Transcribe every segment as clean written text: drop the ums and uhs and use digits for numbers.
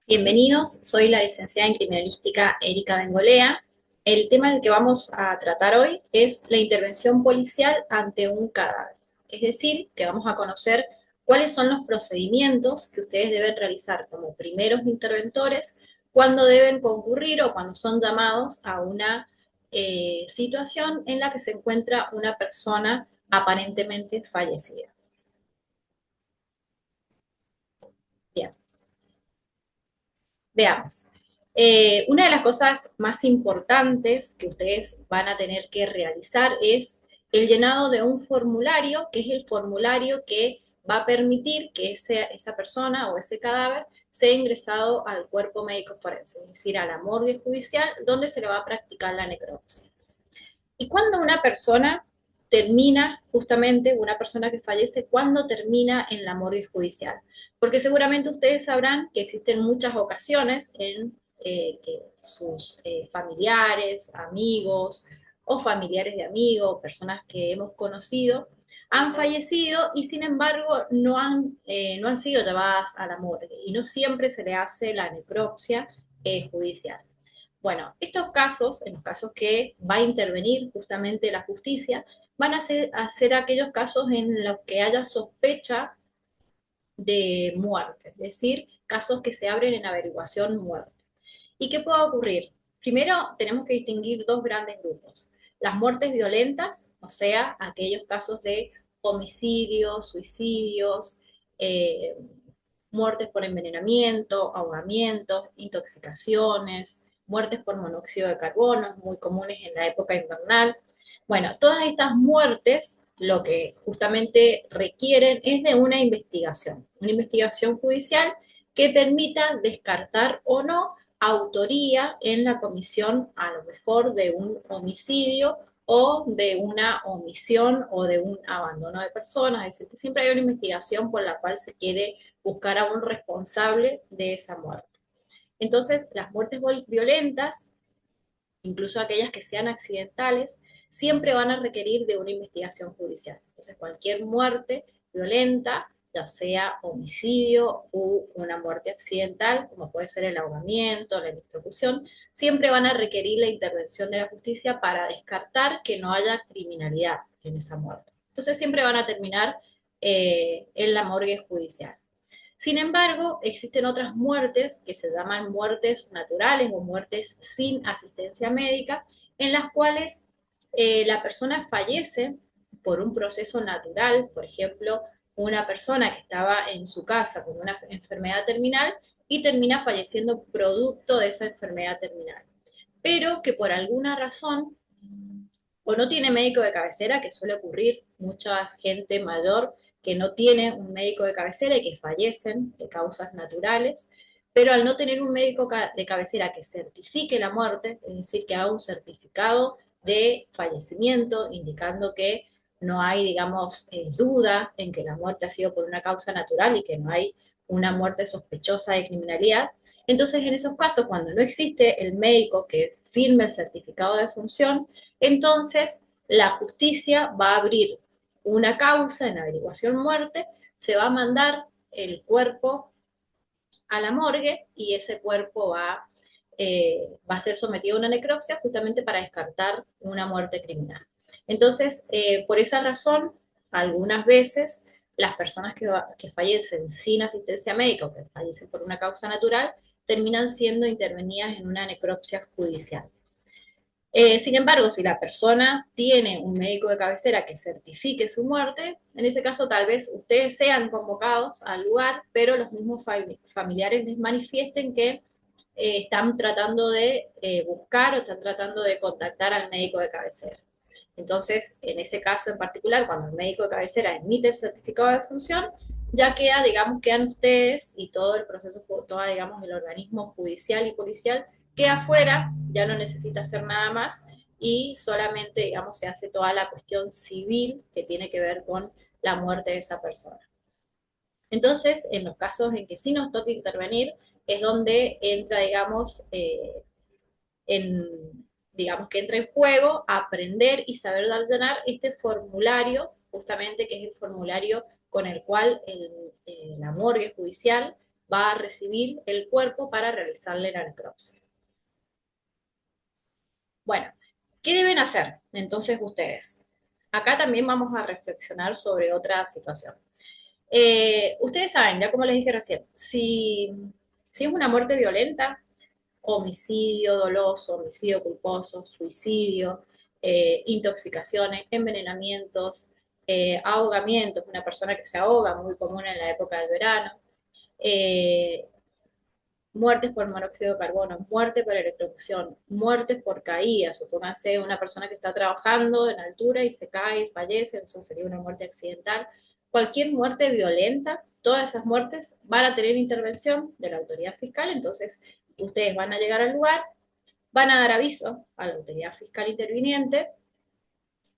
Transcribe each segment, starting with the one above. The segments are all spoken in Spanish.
Bienvenidos, soy la licenciada en Criminalística Erika Bengolea. El tema del que vamos a tratar hoy es la intervención policial ante un cadáver. Es decir, que vamos a conocer cuáles son los procedimientos que ustedes deben realizar como primeros interventores cuando deben concurrir o cuando son llamados a una situación en la que se encuentra una persona aparentemente fallecida. Bien. Veamos. Una de las cosas más importantes que ustedes van a tener que realizar es el llenado de un formulario, que es el formulario que va a permitir que esa persona o ese cadáver sea ingresado al cuerpo médico forense, es decir, a la morgue judicial, donde se le va a practicar la necropsia. Y cuando una persona termina, justamente una persona que fallece, cuando termina en la morgue judicial. Porque seguramente ustedes sabrán que existen muchas ocasiones en que sus familiares, amigos o familiares de amigos, personas que hemos conocido, han fallecido y sin embargo no han sido llevadas a la morgue y no siempre se le hace la necropsia judicial. Bueno, estos casos, en los casos que va a intervenir justamente la justicia, van a ser aquellos casos en los que haya sospecha de muerte, es decir, casos que se abren en averiguación muerte. ¿Y qué puede ocurrir? Primero, tenemos que distinguir dos grandes grupos. Las muertes violentas, o sea, aquellos casos de homicidios, suicidios, eh, muertes por envenenamiento, ahogamientos, intoxicaciones, muertes por monóxido de carbono, muy comunes en la época invernal. Bueno, todas estas muertes lo que justamente requieren es de una investigación judicial que permita descartar o no autoría en la comisión a lo mejor de un homicidio o de una omisión o de un abandono de personas, es decir, que siempre hay una investigación por la cual se quiere buscar a un responsable de esa muerte. Entonces, las muertes violentas, incluso aquellas que sean accidentales, siempre van a requerir de una investigación judicial. Entonces, cualquier muerte violenta, ya sea homicidio u una muerte accidental, como puede ser el ahogamiento, la electrocución, siempre van a requerir la intervención de la justicia para descartar que no haya criminalidad en esa muerte. Entonces, siempre van a terminar en la morgue judicial. Sin embargo, existen otras muertes que se llaman muertes naturales o muertes sin asistencia médica, en las cuales la persona fallece por un proceso natural, por ejemplo, una persona que estaba en su casa con una enfermedad terminal y termina falleciendo producto de esa enfermedad terminal, pero que por alguna razón o no tiene médico de cabecera, que suele ocurrir, mucha gente mayor que no tiene un médico de cabecera y que fallecen de causas naturales, pero al no tener un médico de cabecera que certifique la muerte, es decir, que haga un certificado de fallecimiento indicando que no hay, digamos, duda en que la muerte ha sido por una causa natural y que no hay una muerte sospechosa de criminalidad. Entonces, en esos casos, cuando no existe el médico que firme el certificado de función, entonces la justicia va a abrir una causa en averiguación muerte, se va a mandar el cuerpo a la morgue y ese cuerpo va a ser sometido a una necropsia justamente para descartar una muerte criminal. Entonces, por esa razón, algunas veces las personas que fallecen sin asistencia médica o que fallecen por una causa natural terminan siendo intervenidas en una necropsia judicial. Sin embargo, si la persona tiene un médico de cabecera que certifique su muerte, en ese caso tal vez ustedes sean convocados al lugar, pero los mismos familiares les manifiesten que están tratando de buscar o están tratando de contactar al médico de cabecera. Entonces, en ese caso en particular, cuando el médico de cabecera emite el certificado de función, ya queda, digamos, quedan ustedes y todo el proceso, todo, digamos, el organismo judicial y policial queda afuera, ya no necesita hacer nada más y solamente, digamos, se hace toda la cuestión civil que tiene que ver con la muerte de esa persona. Entonces, en los casos en que sí nos toca intervenir, es donde entra, digamos, digamos que entra en juego aprender y saber llenar este formulario, justamente que es el formulario con el cual la morgue judicial va a recibir el cuerpo para realizarle la necropsia. Bueno, ¿qué deben hacer entonces ustedes? Acá también vamos a reflexionar sobre otra situación. Ustedes saben, ya como les dije recién, si es una muerte violenta, homicidio doloso, homicidio culposo, suicidio, intoxicaciones, envenenamientos, ahogamientos, una persona que se ahoga, muy común en la época del verano, eh, muertes por monóxido de carbono, muerte por electrocución, muertes por caída, supóngase una persona que está trabajando en altura y se cae y fallece, eso sería una muerte accidental. Cualquier muerte violenta, todas esas muertes van a tener intervención de la autoridad fiscal, entonces ustedes van a llegar al lugar, van a dar aviso a la autoridad fiscal interviniente,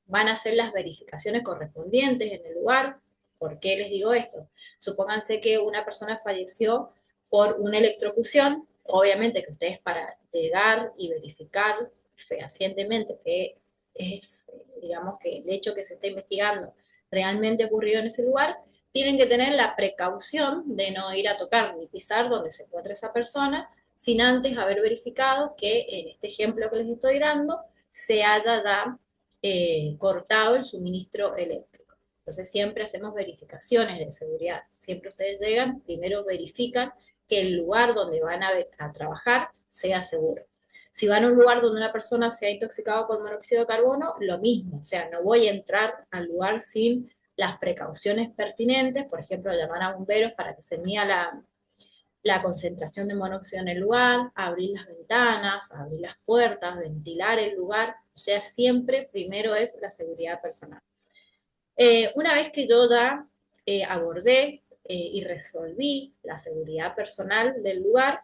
van a hacer las verificaciones correspondientes en el lugar. ¿Por qué les digo esto? Supónganse que una persona falleció por una electrocución, obviamente que ustedes para llegar y verificar fehacientemente que es, digamos, que el hecho que se está investigando realmente ocurrió en ese lugar, tienen que tener la precaución de no ir a tocar ni pisar donde se encuentra esa persona, sin antes haber verificado que en este ejemplo que les estoy dando se haya ya cortado el suministro eléctrico. Entonces siempre hacemos verificaciones de seguridad. Siempre ustedes llegan, primero verifican que el lugar donde van a trabajar sea seguro. Si van a un lugar donde una persona se ha intoxicado con monóxido de carbono, lo mismo. O sea, no voy a entrar al lugar sin las precauciones pertinentes, por ejemplo, llamar a bomberos para que se mida la concentración de monóxido en el lugar, abrir las ventanas, abrir las puertas, ventilar el lugar, o sea, siempre primero es la seguridad personal. Una vez que yo ya abordé y resolví la seguridad personal del lugar,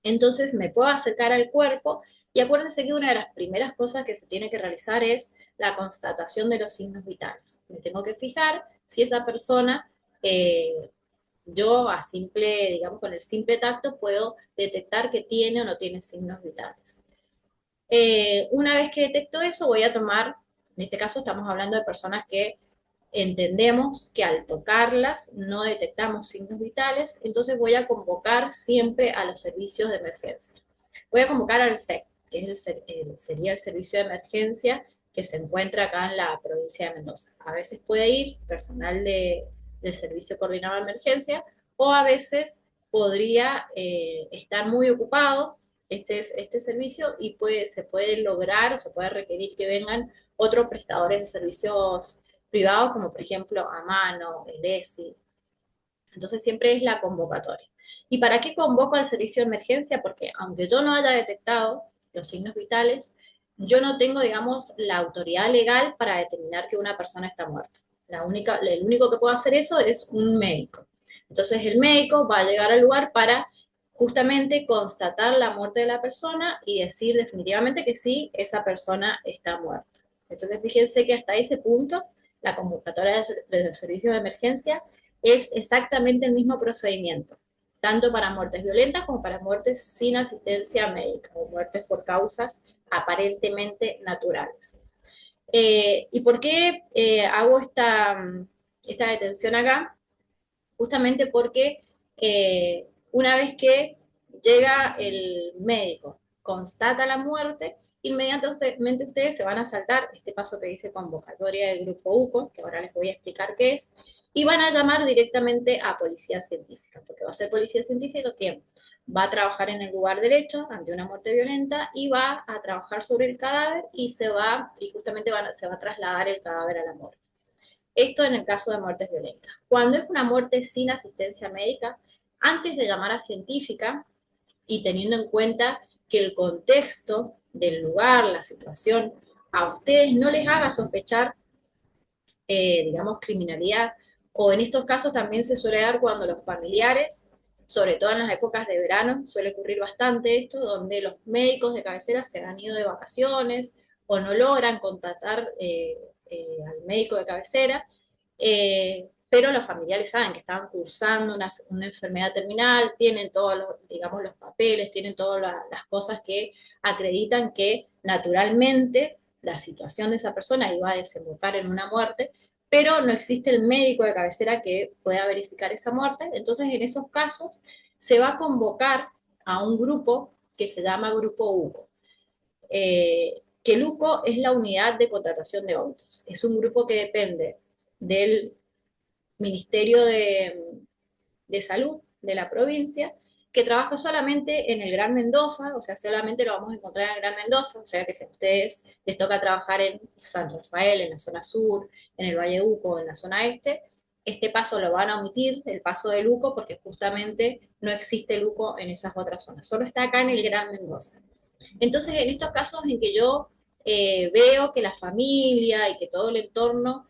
entonces me puedo acercar al cuerpo y acuérdense que una de las primeras cosas que se tiene que realizar es la constatación de los signos vitales. Me tengo que fijar si esa persona yo a simple, digamos, con el simple tacto puedo detectar que tiene o no tiene signos vitales. Una vez que detecto eso, voy a tomar, en este caso estamos hablando de personas que entendemos que al tocarlas no detectamos signos vitales, entonces voy a convocar siempre a los servicios de emergencia. Voy a convocar al SEC, que es sería el servicio de emergencia que se encuentra acá en la provincia de Mendoza. A veces puede ir personal del Servicio Coordinado de Emergencia o a veces podría estar muy ocupado este servicio y se puede lograr o se puede requerir que vengan otros prestadores de servicios privados como por ejemplo Amano, el ESI. Entonces siempre es la convocatoria. ¿Y para qué convoco al servicio de emergencia? Porque aunque yo no haya detectado los signos vitales, yo no tengo, digamos, la autoridad legal para determinar que una persona está muerta. El único que puede hacer eso es un médico. Entonces el médico va a llegar al lugar para justamente constatar la muerte de la persona y decir definitivamente que sí, esa persona está muerta. Entonces fíjense que hasta ese punto la convocatoria del servicio de emergencia es exactamente el mismo procedimiento, tanto para muertes violentas como para muertes sin asistencia médica o muertes por causas aparentemente naturales. ¿Y por qué hago esta detención acá? Justamente porque una vez que llega el médico, constata la muerte, inmediatamente ustedes se van a saltar este paso que dice convocatoria del grupo UCO, que ahora les voy a explicar qué es, y van a llamar directamente a policía científica, porque va a ser policía científica quien va a trabajar en el lugar derecho ante una muerte violenta y va a trabajar sobre el cadáver y justamente se va a trasladar el cadáver a la morgue. Esto en el caso de muertes violentas. Cuando es una muerte sin asistencia médica, antes de llamar a científica y teniendo en cuenta que el contexto del lugar, la situación, a ustedes no les haga sospechar, digamos, criminalidad, o en estos casos también se suele dar cuando los familiares, sobre todo en las épocas de verano, suele ocurrir bastante esto, donde los médicos de cabecera se han ido de vacaciones o no logran contactar al médico de cabecera, pero los familiares saben que estaban cursando una enfermedad terminal, tienen todos los, digamos, los papeles, tienen todas las cosas que acreditan que naturalmente la situación de esa persona iba a desembocar en una muerte, pero no existe el médico de cabecera que pueda verificar esa muerte. Entonces, en esos casos, se va a convocar a un grupo que se llama Grupo Hugo. Que el UCO es la unidad de contratación de autos. Es un grupo que depende del Ministerio de Salud de la provincia, que trabaja solamente en el Gran Mendoza, o sea, solamente lo vamos a encontrar en el Gran Mendoza, o sea que si a ustedes les toca trabajar en San Rafael, en la zona sur, en el Valle Uco, en la zona este paso lo van a omitir, el paso del UCO, porque justamente no existe el UCO en esas otras zonas, solo está acá en el Gran Mendoza. Entonces, en estos casos en que yo veo que la familia y que todo el entorno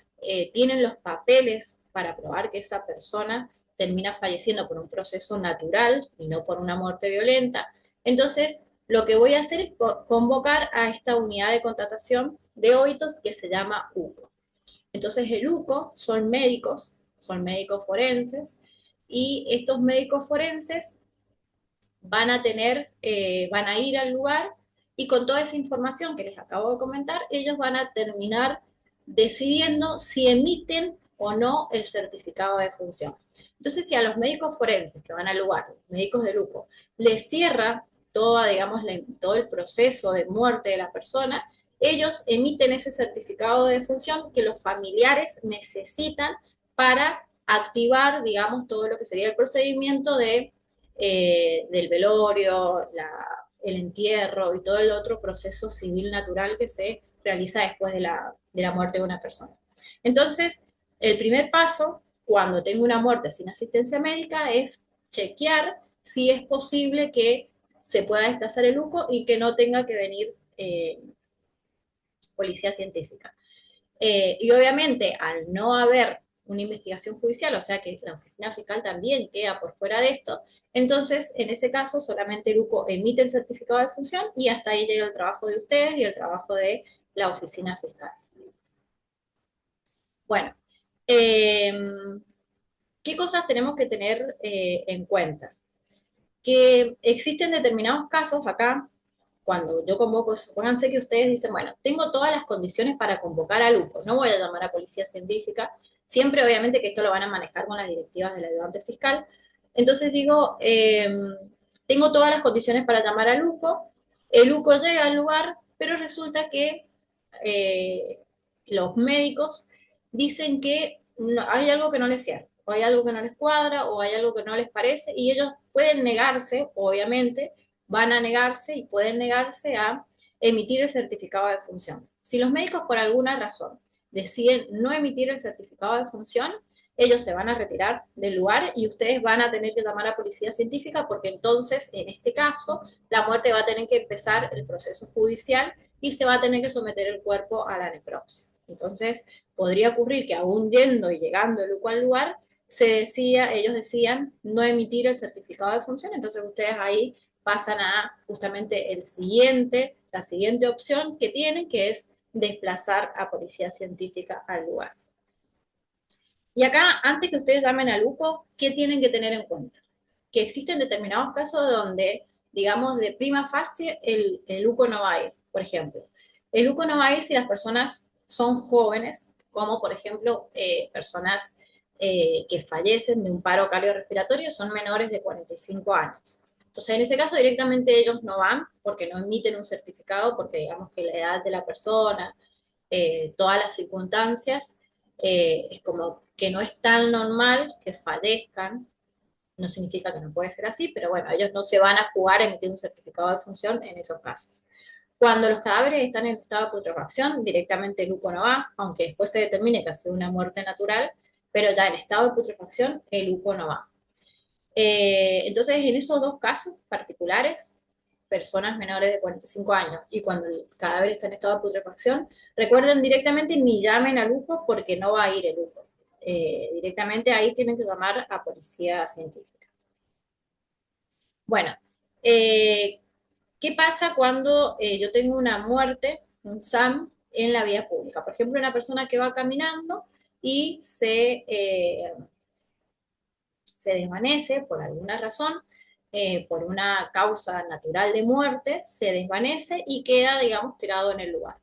tienen los papeles para probar que esa persona termina falleciendo por un proceso natural y no por una muerte violenta, entonces lo que voy a hacer es convocar a esta unidad de contratación de óbitos que se llama UCO. Entonces el UCO son médicos forenses, y estos médicos forenses van a ir al lugar, y con toda esa información que les acabo de comentar, ellos van a terminar decidiendo si emiten o no el certificado de función. Entonces, si a los médicos forenses que van al lugar, los médicos de lujo, les cierra toda, digamos, todo el proceso de muerte de la persona, ellos emiten ese certificado de función que los familiares necesitan para activar, digamos, todo lo que sería el procedimiento del velorio, el entierro y todo el otro proceso civil natural que se realiza después de la muerte de una persona. Entonces, el primer paso, cuando tengo una muerte sin asistencia médica, es chequear si es posible que se pueda desplazar el UCO y que no tenga que venir policía científica. Y obviamente, al no haber una investigación judicial, o sea que la oficina fiscal también queda por fuera de esto, entonces en ese caso solamente el UCO emite el certificado de función y hasta ahí llega el trabajo de ustedes y el trabajo de la oficina fiscal. Bueno, eh, ¿qué cosas tenemos que tener en cuenta? Que existen determinados casos acá, cuando yo convoco, pónganse que ustedes dicen, bueno, tengo todas las condiciones para convocar a Luco, no voy a llamar a policía científica, siempre obviamente que esto lo van a manejar con las directivas del ayudante fiscal. Entonces digo, tengo todas las condiciones para llamar a Luco, el Luco llega al lugar, pero resulta que eh, los médicos dicen que no, hay algo que no les cierra, o hay algo que no les cuadra, o hay algo que no les parece, y ellos pueden negarse, obviamente, van a negarse y pueden negarse a emitir el certificado de función. Si los médicos por alguna razón deciden no emitir el certificado de función, ellos se van a retirar del lugar y ustedes van a tener que llamar a policía científica, porque entonces, en este caso, la muerte va a tener que empezar el proceso judicial y se va a tener que someter el cuerpo a la necropsia. Entonces, podría ocurrir que aún yendo y llegando el al lugar, ellos decían no emitir el certificado de función, entonces ustedes ahí pasan a justamente la siguiente opción que tienen, que es desplazar a policía científica al lugar. Y acá, antes que ustedes llamen al UCO, ¿qué tienen que tener en cuenta? Que existen determinados casos donde, digamos, de prima facie, el UCO no va a ir. Por ejemplo, el UCO no va a ir si las personas son jóvenes, como por ejemplo personas que fallecen de un paro cardiorrespiratorio, son menores de 45 años. Entonces, en ese caso, directamente ellos no van porque no emiten un certificado, porque digamos que la edad de la persona, todas las circunstancias, es como que no es tan normal que fallezcan. No significa que no puede ser así, pero bueno, ellos no se van a jugar a emitir un certificado de función en esos casos. Cuando los cadáveres están en estado de putrefacción, directamente el UCO no va, aunque después se determine que ha sido una muerte natural, pero ya en estado de putrefacción el UCO no va. Entonces, en esos dos casos particulares, personas menores de 45 años y cuando el cadáver está en estado de putrefacción, recuerden directamente ni llamen al UCO porque no va a ir el UCO. Directamente ahí tienen que llamar a policía científica. Bueno, eh, ¿qué pasa cuando yo tengo una muerte, un SAM, en la vía pública? Por ejemplo, una persona que va caminando y se desvanece por alguna razón, por una causa natural de muerte, se desvanece y queda, digamos, tirado en el lugar.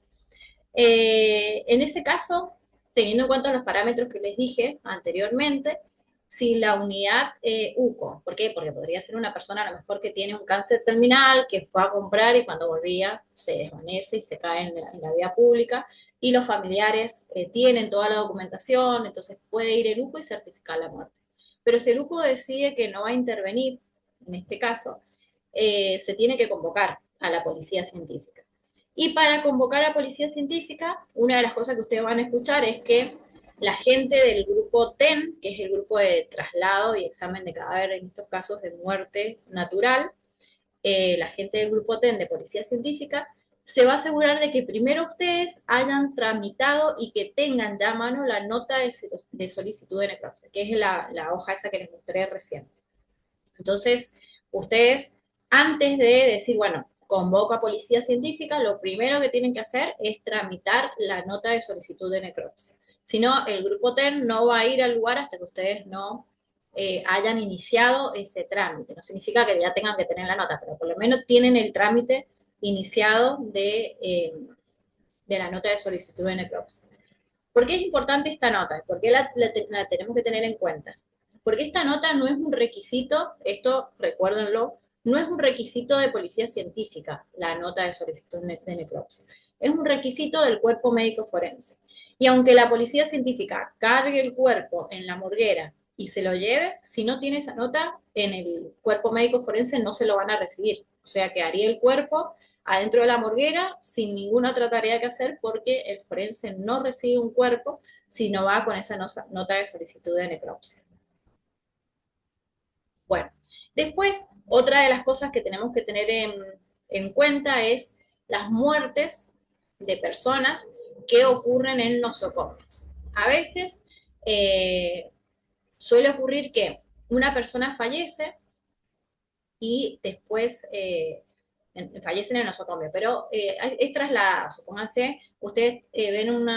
En ese caso, teniendo en cuenta los parámetros que les dije anteriormente, si la unidad UCO, ¿por qué? Porque podría ser una persona a lo mejor que tiene un cáncer terminal, que fue a comprar y cuando volvía se desvanece y se cae en la vía pública, y los familiares tienen toda la documentación, entonces puede ir el UCO y certificar la muerte. Pero si el UCO decide que no va a intervenir, en este caso, se tiene que convocar a la policía científica. Y para convocar a policía científica, una de las cosas que ustedes van a escuchar es que la gente del grupo TEN, que es el grupo de traslado y examen de cadáver en estos casos de muerte natural, la gente del grupo TEN de policía científica, se va a asegurar de que primero ustedes hayan tramitado y que tengan ya a mano la nota de solicitud de necropsia, que es la hoja esa que les mostré recién. Entonces, ustedes, antes de decir, bueno, convoco a policía científica, lo primero que tienen que hacer es tramitar la nota de solicitud de necropsia. Si no, el grupo TEN no va a ir al lugar hasta que ustedes no hayan iniciado ese trámite. No significa que ya tengan que tener la nota, pero por lo menos tienen el trámite iniciado de la nota de solicitud de necropsia. ¿Por qué es importante esta nota? ¿Por qué la tenemos que tener en cuenta? Porque esta nota no es un requisito, esto recuérdenlo, no es un requisito de policía científica, la nota de solicitud de necropsia. Es un requisito del cuerpo médico forense. Y aunque la policía científica cargue el cuerpo en la morguera y se lo lleve, si no tiene esa nota, en el cuerpo médico forense no se lo van a recibir. O sea, quedaría el cuerpo adentro de la morguera sin ninguna otra tarea que hacer porque el forense no recibe un cuerpo si no va con esa nota de solicitud de necropsia. Bueno, después, otra de las cosas que tenemos que tener en cuenta es las muertes de personas que ocurren en nosocomios. A veces suele ocurrir que una persona fallece y después fallecen en el nosocomio, pero es trasladado. Supónganse, ustedes ven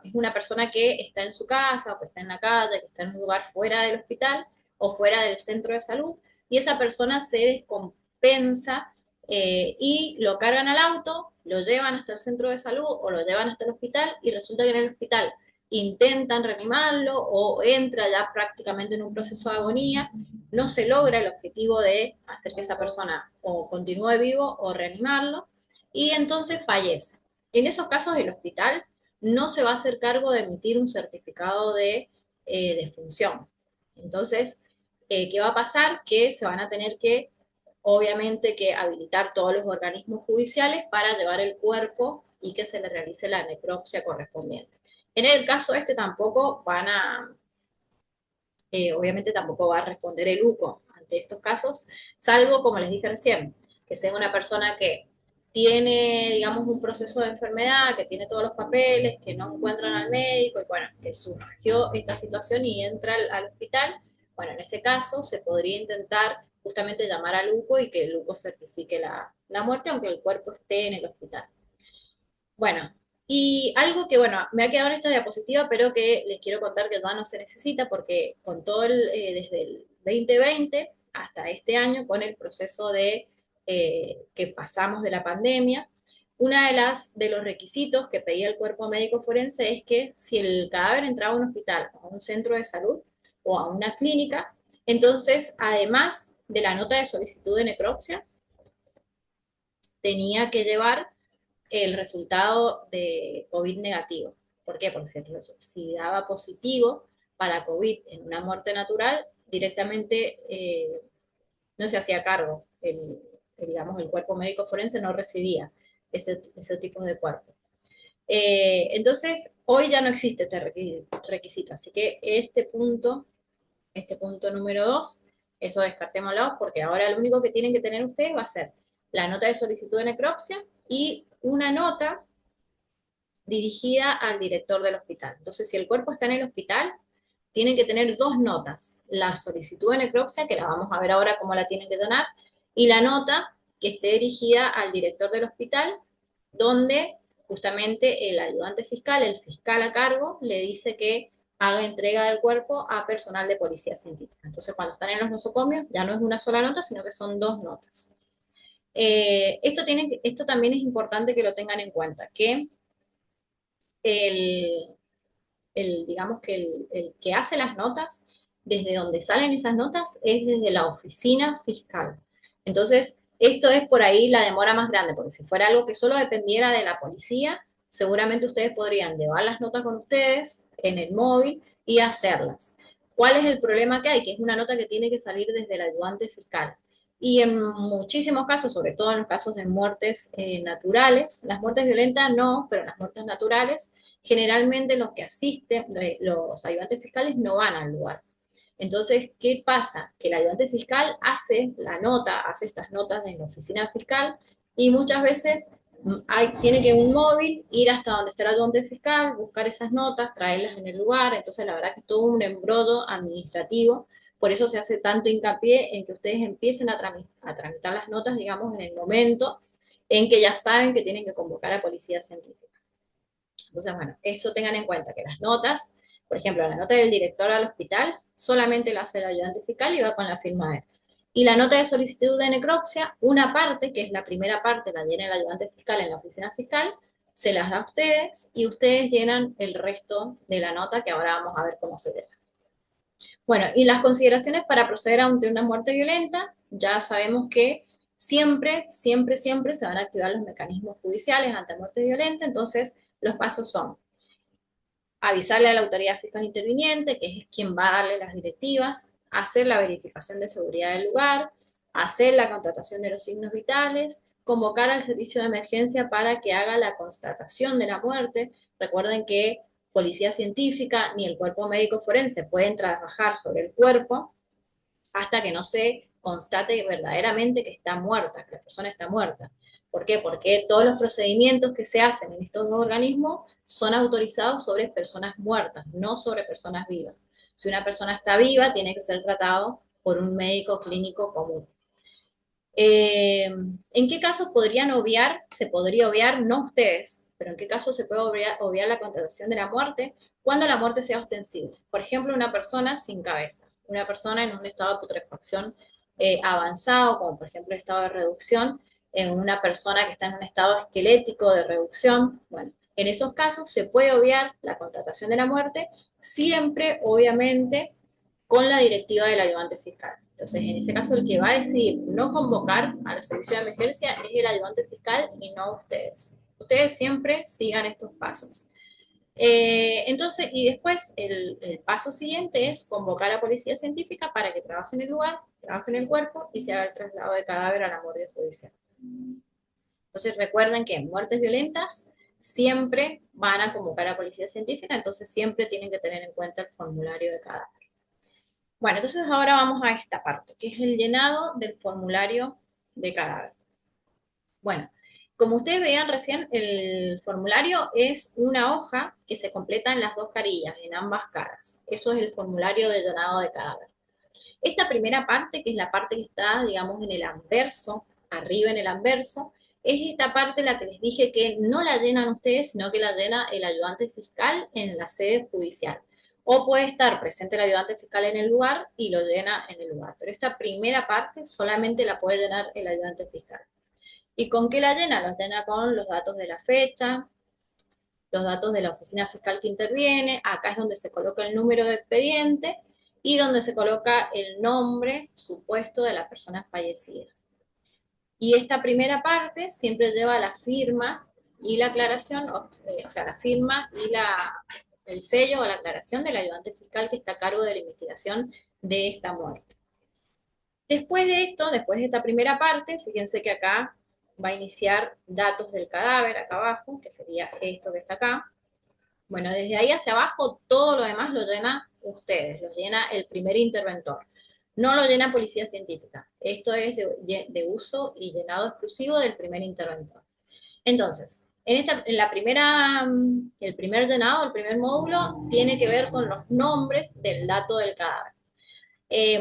es una persona que está en su casa, o que está en la calle, que está en un lugar fuera del hospital o fuera del centro de salud, y esa persona se descompensa y lo cargan al auto, lo llevan hasta el centro de salud o lo llevan hasta el hospital, y resulta que en el hospital intentan reanimarlo o entra ya prácticamente en un proceso de agonía, no se logra el objetivo de hacer que esa persona o continúe vivo o reanimarlo, y entonces fallece. En esos casos el hospital no se va a hacer cargo de emitir un certificado de defunción. Entonces, ¿qué va a pasar? Que se van a tener que, obviamente, que habilitar todos los organismos judiciales para llevar el cuerpo y que se le realice la necropsia correspondiente. En el caso este tampoco van a, obviamente tampoco va a responder el UCO ante estos casos, salvo, como les dije recién, que sea una persona que tiene, digamos, un proceso de enfermedad, que tiene todos los papeles, que no encuentran al médico, y bueno, que surgió esta situación y entra al hospital. Bueno, en ese caso se podría intentar justamente llamar al UCO y que el UCO certifique la muerte, aunque el cuerpo esté en el hospital. Bueno, y algo que, bueno, me ha quedado en esta diapositiva, pero que les quiero contar que ya no se necesita porque con todo desde el 2020 hasta este año, con el proceso de que pasamos de la pandemia, una de los requisitos que pedía el cuerpo médico forense es que si el cadáver entraba a un hospital, a un centro de salud o a una clínica, entonces, además de la nota de solicitud de necropsia, tenía que llevar el resultado de COVID negativo. ¿Por qué? Porque si daba positivo para COVID en una muerte natural, directamente no se hacía cargo. Digamos, el cuerpo médico forense no recibía ese tipo de cuerpo. Entonces, hoy ya no existe este requisito, así que este punto número 2, eso descartémoslo, porque ahora lo único que tienen que tener ustedes va a ser la nota de solicitud de necropsia y una nota dirigida al director del hospital. Entonces, si el cuerpo está en el hospital, tienen que tener dos notas, la solicitud de necropsia, que la vamos a ver ahora cómo la tienen que donar, y la nota que esté dirigida al director del hospital, donde justamente el ayudante fiscal, el fiscal a cargo, le dice que haga entrega del cuerpo a personal de policía científica. Entonces, cuando están en los nosocomios, ya no es una sola nota, sino que son dos notas. Esto también es importante que lo tengan en cuenta, que el, digamos que el que hace las notas, desde donde salen esas notas, es desde la oficina fiscal. Entonces, esto es por ahí la demora más grande, porque si fuera algo que solo dependiera de la policía, seguramente ustedes podrían llevar las notas con ustedes en el móvil y hacerlas. ¿Cuál es el problema que hay? Que es una nota que tiene que salir desde el ayudante fiscal. Y en muchísimos casos, sobre todo en los casos de muertes naturales, las muertes violentas no, pero las muertes naturales, generalmente los que asisten, los ayudantes fiscales no van al lugar. Entonces, ¿qué pasa? Que el ayudante fiscal hace la nota, hace estas notas en la oficina fiscal y muchas veces tiene que un móvil ir hasta donde está el ayudante fiscal, buscar esas notas, traerlas en el lugar. Entonces, la verdad que es todo un embrollo administrativo. Por eso se hace tanto hincapié en que ustedes empiecen a tramitar las notas, digamos, en el momento en que ya saben que tienen que convocar a policía científica. Entonces, bueno, eso tengan en cuenta, que las notas, por ejemplo, la nota del director al hospital, solamente la hace el ayudante fiscal y va con la firma de él. Y la nota de solicitud de necropsia, una parte, que es la primera parte, la llena el ayudante fiscal en la oficina fiscal, se las da a ustedes y ustedes llenan el resto de la nota, que ahora vamos a ver cómo se llena. Bueno, y las consideraciones para proceder ante una muerte violenta, ya sabemos que siempre, siempre, siempre se van a activar los mecanismos judiciales ante muerte violenta, entonces los pasos son avisarle a la autoridad fiscal interviniente, que es quien va a darle las directivas, hacer la verificación de seguridad del lugar, hacer la contratación de los signos vitales, convocar al servicio de emergencia para que haga la constatación de la muerte. Recuerden que policía científica ni el cuerpo médico forense pueden trabajar sobre el cuerpo hasta que no se constate verdaderamente que está muerta, que la persona está muerta. ¿Por qué? Porque todos los procedimientos que se hacen en estos dos organismos son autorizados sobre personas muertas, no sobre personas vivas. Si una persona está viva, tiene que ser tratado por un médico clínico común. ¿En qué casos podrían obviar? Se podría obviar, no ustedes, pero ¿en qué caso se puede obviar la contratación de la muerte? Cuando la muerte sea ostensible. Por ejemplo, una persona sin cabeza, una persona en un estado de putrefacción avanzado, como por ejemplo el estado de reducción, en una persona que está en un estado esquelético de reducción. Bueno, en esos casos se puede obviar la contratación de la muerte, siempre, obviamente, con la directiva del ayudante fiscal. Entonces, en ese caso, el que va a decidir no convocar a los servicios de emergencia es el ayudante fiscal y no ustedes. Ustedes siempre sigan estos pasos. Entonces, y después el paso siguiente es convocar a policía científica para que trabaje en el lugar, trabaje en el cuerpo y se haga el traslado de cadáver a la morgue judicial. Entonces, recuerden que en muertes violentas siempre van a convocar a policía científica, entonces siempre tienen que tener en cuenta el formulario de cadáver. Bueno, entonces ahora vamos a esta parte, que es el llenado del formulario de cadáver. Bueno, como ustedes veían recién, el formulario es una hoja que se completa en las dos carillas, en ambas caras. Eso es el formulario de llenado de cadáver. Esta primera parte, que es la parte que está, digamos, en el anverso, arriba en el anverso, es esta parte la que les dije que no la llenan ustedes, sino que la llena el ayudante fiscal en la sede judicial. O puede estar presente el ayudante fiscal en el lugar y lo llena en el lugar. Pero esta primera parte solamente la puede llenar el ayudante fiscal. ¿Y con qué la llena? La llena con los datos de la fecha, los datos de la oficina fiscal que interviene, acá es donde se coloca el número de expediente y donde se coloca el nombre supuesto de la persona fallecida. Y esta primera parte siempre lleva la firma y la aclaración, o sea, la firma y el sello o la aclaración del ayudante fiscal que está a cargo de la investigación de esta muerte. Después de esto, después de esta primera parte, fíjense que acá va a iniciar datos del cadáver, acá abajo, que sería esto que está acá. Bueno, desde ahí hacia abajo, todo lo demás lo llena ustedes, lo llena el primer interventor. No lo llena policía científica. Esto es de uso y llenado exclusivo del primer interventor. Entonces, el primer llenado, el primer módulo, tiene que ver con los nombres del dato del cadáver.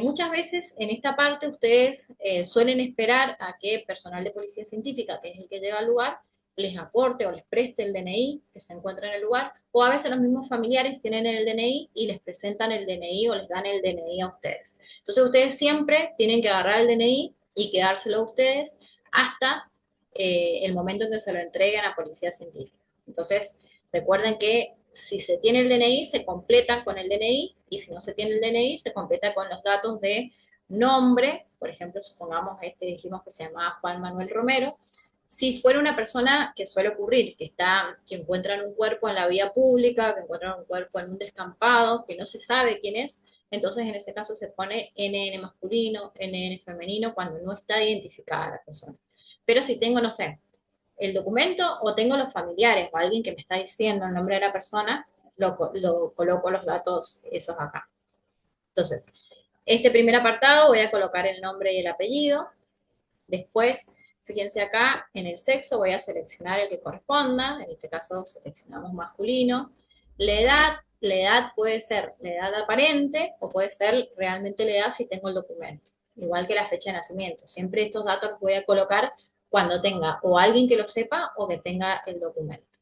Muchas veces en esta parte ustedes suelen esperar a que personal de policía científica, que es el que llega al lugar, les aporte o les preste el DNI que se encuentra en el lugar, o a veces los mismos familiares tienen el DNI y les presentan el DNI o les dan el DNI a ustedes. Entonces ustedes siempre tienen que agarrar el DNI y quedárselo a ustedes hasta el momento en que se lo entreguen a policía científica. Entonces recuerden que Si se tiene el DNI, se completa con el DNI, y si no se tiene el DNI, se completa con los datos de nombre. Por ejemplo, supongamos dijimos que se llamaba Juan Manuel Romero. Si fuera una persona, que suele ocurrir, que encuentran un cuerpo en la vía pública, que encuentran un cuerpo en un descampado, que no se sabe quién es, entonces en ese caso se pone NN masculino, NN femenino, cuando no está identificada la persona. Pero si tengo, no sé, el documento o tengo los familiares o alguien que me está diciendo el nombre de la persona, lo coloco los datos esos acá. Entonces, este primer apartado voy a colocar el nombre y el apellido. Después, fíjense acá, en el sexo voy a seleccionar el que corresponda. En este caso seleccionamos masculino. La edad puede ser la edad aparente o puede ser realmente la edad si tengo el documento. Igual que la fecha de nacimiento. Siempre estos datos los voy a colocar cuando tenga o alguien que lo sepa o que tenga el documento.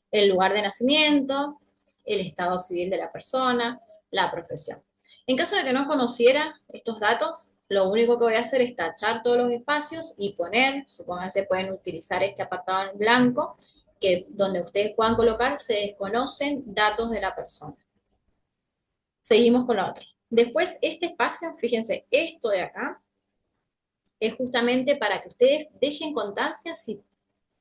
El lugar de nacimiento, el estado civil de la persona, la profesión. En caso de que no conociera estos datos, lo único que voy a hacer es tachar todos los espacios y poner, supónganse, pueden utilizar este apartado en blanco, que donde ustedes puedan colocar, se desconocen datos de la persona. Seguimos con la otra. Después, este espacio, fíjense, esto de acá, es justamente para que ustedes dejen constancia si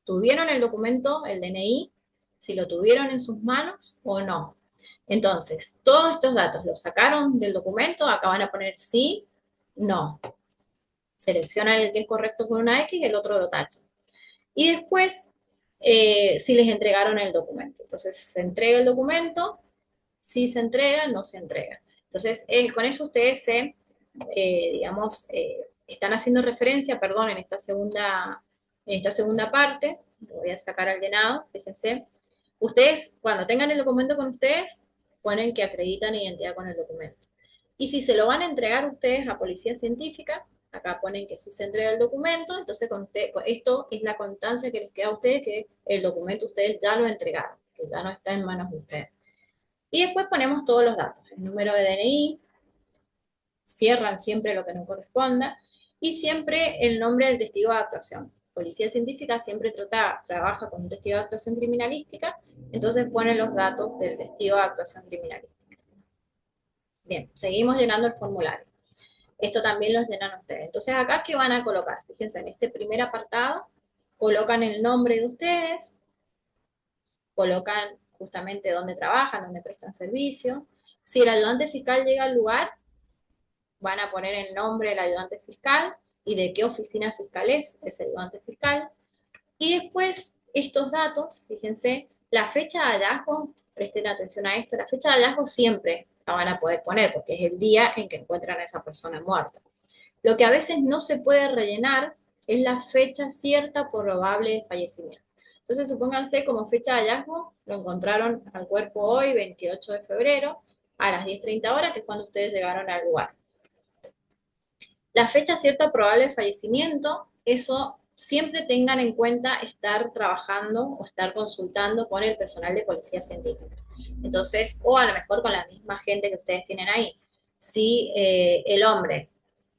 tuvieron el documento, el DNI, si lo tuvieron en sus manos o no. Entonces, todos estos datos los sacaron del documento, acá van a poner sí, no. Seleccionan el que es correcto con una X, el otro lo tacha. Y después, si les entregaron el documento. Entonces, se entrega el documento, si se entrega, no se entrega. Entonces, con eso ustedes digamos, están haciendo referencia, perdón, en esta segunda parte, lo voy a sacar al llenado, fíjense, ustedes, cuando tengan el documento con ustedes, ponen que acreditan identidad con el documento. Y si se lo van a entregar ustedes a Policía Científica, acá ponen que sí se entrega el documento, entonces esto es la constancia que les queda a ustedes que el documento ustedes ya lo entregaron, que ya no está en manos de ustedes. Y después ponemos todos los datos, el número de DNI, cierran siempre lo que no corresponda, y siempre el nombre del testigo de actuación. Policía Científica siempre trabaja con un testigo de actuación criminalística, entonces ponen los datos del testigo de actuación criminalística. Bien, seguimos llenando el formulario. Esto también lo llenan ustedes. Entonces, acá, ¿qué van a colocar? Fíjense, en este primer apartado, colocan el nombre de ustedes, colocan justamente dónde trabajan, dónde prestan servicio. Si el ayudante fiscal llega al lugar, van a poner el nombre del ayudante fiscal y de qué oficina fiscal es ese ayudante fiscal. Y después, estos datos, fíjense, la fecha de hallazgo, presten atención a esto, la fecha de hallazgo siempre la van a poder poner porque es el día en que encuentran a esa persona muerta. Lo que a veces no se puede rellenar es la fecha cierta probable de fallecimiento. Entonces, supónganse como fecha de hallazgo, lo encontraron al cuerpo hoy, 28 de febrero, a las 10:30 horas, que es cuando ustedes llegaron al lugar. La fecha cierta probable de fallecimiento, eso siempre tengan en cuenta estar trabajando o estar consultando con el personal de policía científica. Entonces, o a lo mejor con la misma gente que ustedes tienen ahí. Si el hombre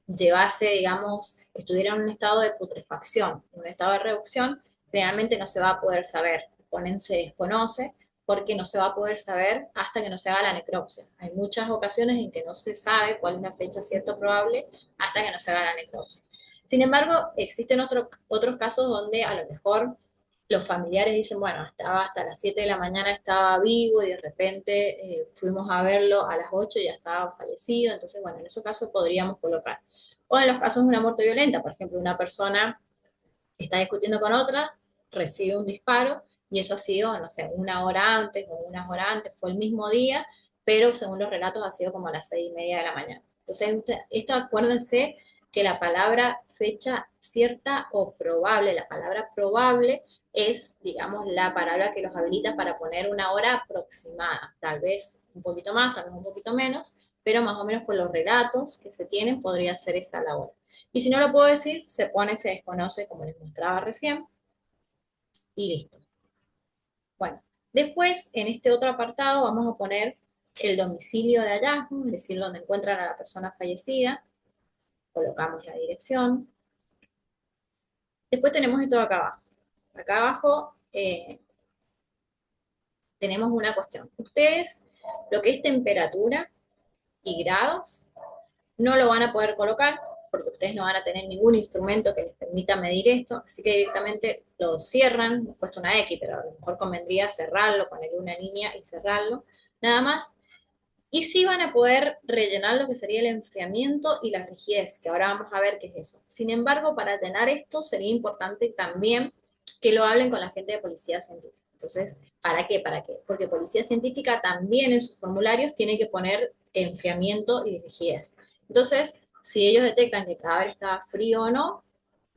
llevase, digamos, estuviera en un estado de putrefacción, en un estado de reducción, realmente no se va a poder saber. El se desconoce porque no se va a poder saber hasta que no se haga la necropsia. Hay muchas ocasiones en que no se sabe cuál es la fecha cierta probable hasta que no se haga la necropsia. Sin embargo, existen otros casos donde a lo mejor los familiares dicen, bueno, estaba hasta las 7 de la mañana, estaba vivo y de repente fuimos a verlo a las 8 y ya estaba fallecido. Entonces, bueno, en esos casos podríamos colocar. O en los casos de una muerte violenta, por ejemplo, una persona está discutiendo con otra, recibe un disparo y eso ha sido, no sé, una hora antes o unas horas antes, fue el mismo día, pero según los relatos ha sido como a las 6:30 de la mañana. Entonces, esto acuérdense que la palabra fecha cierta o probable, la palabra probable es, digamos, la palabra que los habilita para poner una hora aproximada, tal vez un poquito más, tal vez un poquito menos, pero más o menos por los relatos que se tienen podría ser esa la hora. Y si no lo puedo decir, se pone, se desconoce, como les mostraba recién, y listo. Bueno, después en este otro apartado vamos a poner el domicilio de hallazgo, es decir, donde encuentran a la persona fallecida, colocamos la dirección. Después tenemos esto acá abajo. Acá abajo tenemos una cuestión. Ustedes, lo que es temperatura y grados, no lo van a poder colocar porque ustedes no van a tener ningún instrumento que les permita medir esto, así que directamente lo cierran, he puesto una X, pero a lo mejor convendría cerrarlo, ponerle una línea y cerrarlo, nada más. Y sí van a poder rellenar lo que sería el enfriamiento y la rigidez, que ahora vamos a ver qué es eso. Sin embargo, para tener esto sería importante también que lo hablen con la gente de policía científica. Entonces, ¿para qué? ¿Para qué? Porque policía científica también en sus formularios tiene que poner enfriamiento y rigidez. Entonces, si ellos detectan que el cadáver estaba frío o no,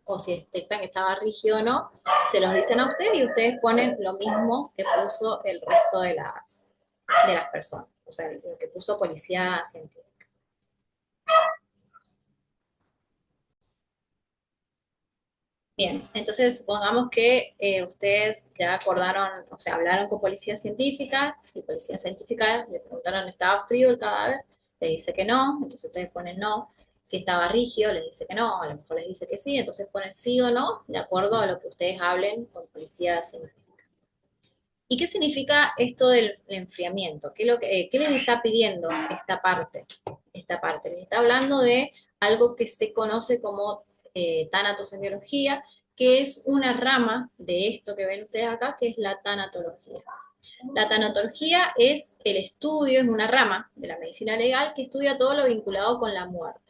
o si detectan que estaba rígido o no, se los dicen a ustedes y ustedes ponen lo mismo que puso el resto de las personas, o sea, lo que puso policía científica. Bien, entonces supongamos que ustedes ya acordaron, o sea, hablaron con policía científica y policía científica le preguntaron, ¿estaba frío el cadáver? Le dice que no, entonces ustedes ponen no. Si estaba rígido, les dice que no, a lo mejor les dice que sí, entonces ponen sí o no, de acuerdo a lo que ustedes hablen con policía científica. ¿Y qué significa esto del enfriamiento? ¿Qué les está pidiendo esta parte? Esta parte les está hablando de algo que se conoce como tanatosemiología, que es una rama de esto que ven ustedes acá, que es la tanatología. La tanatología es el estudio, es una rama de la medicina legal que estudia todo lo vinculado con la muerte,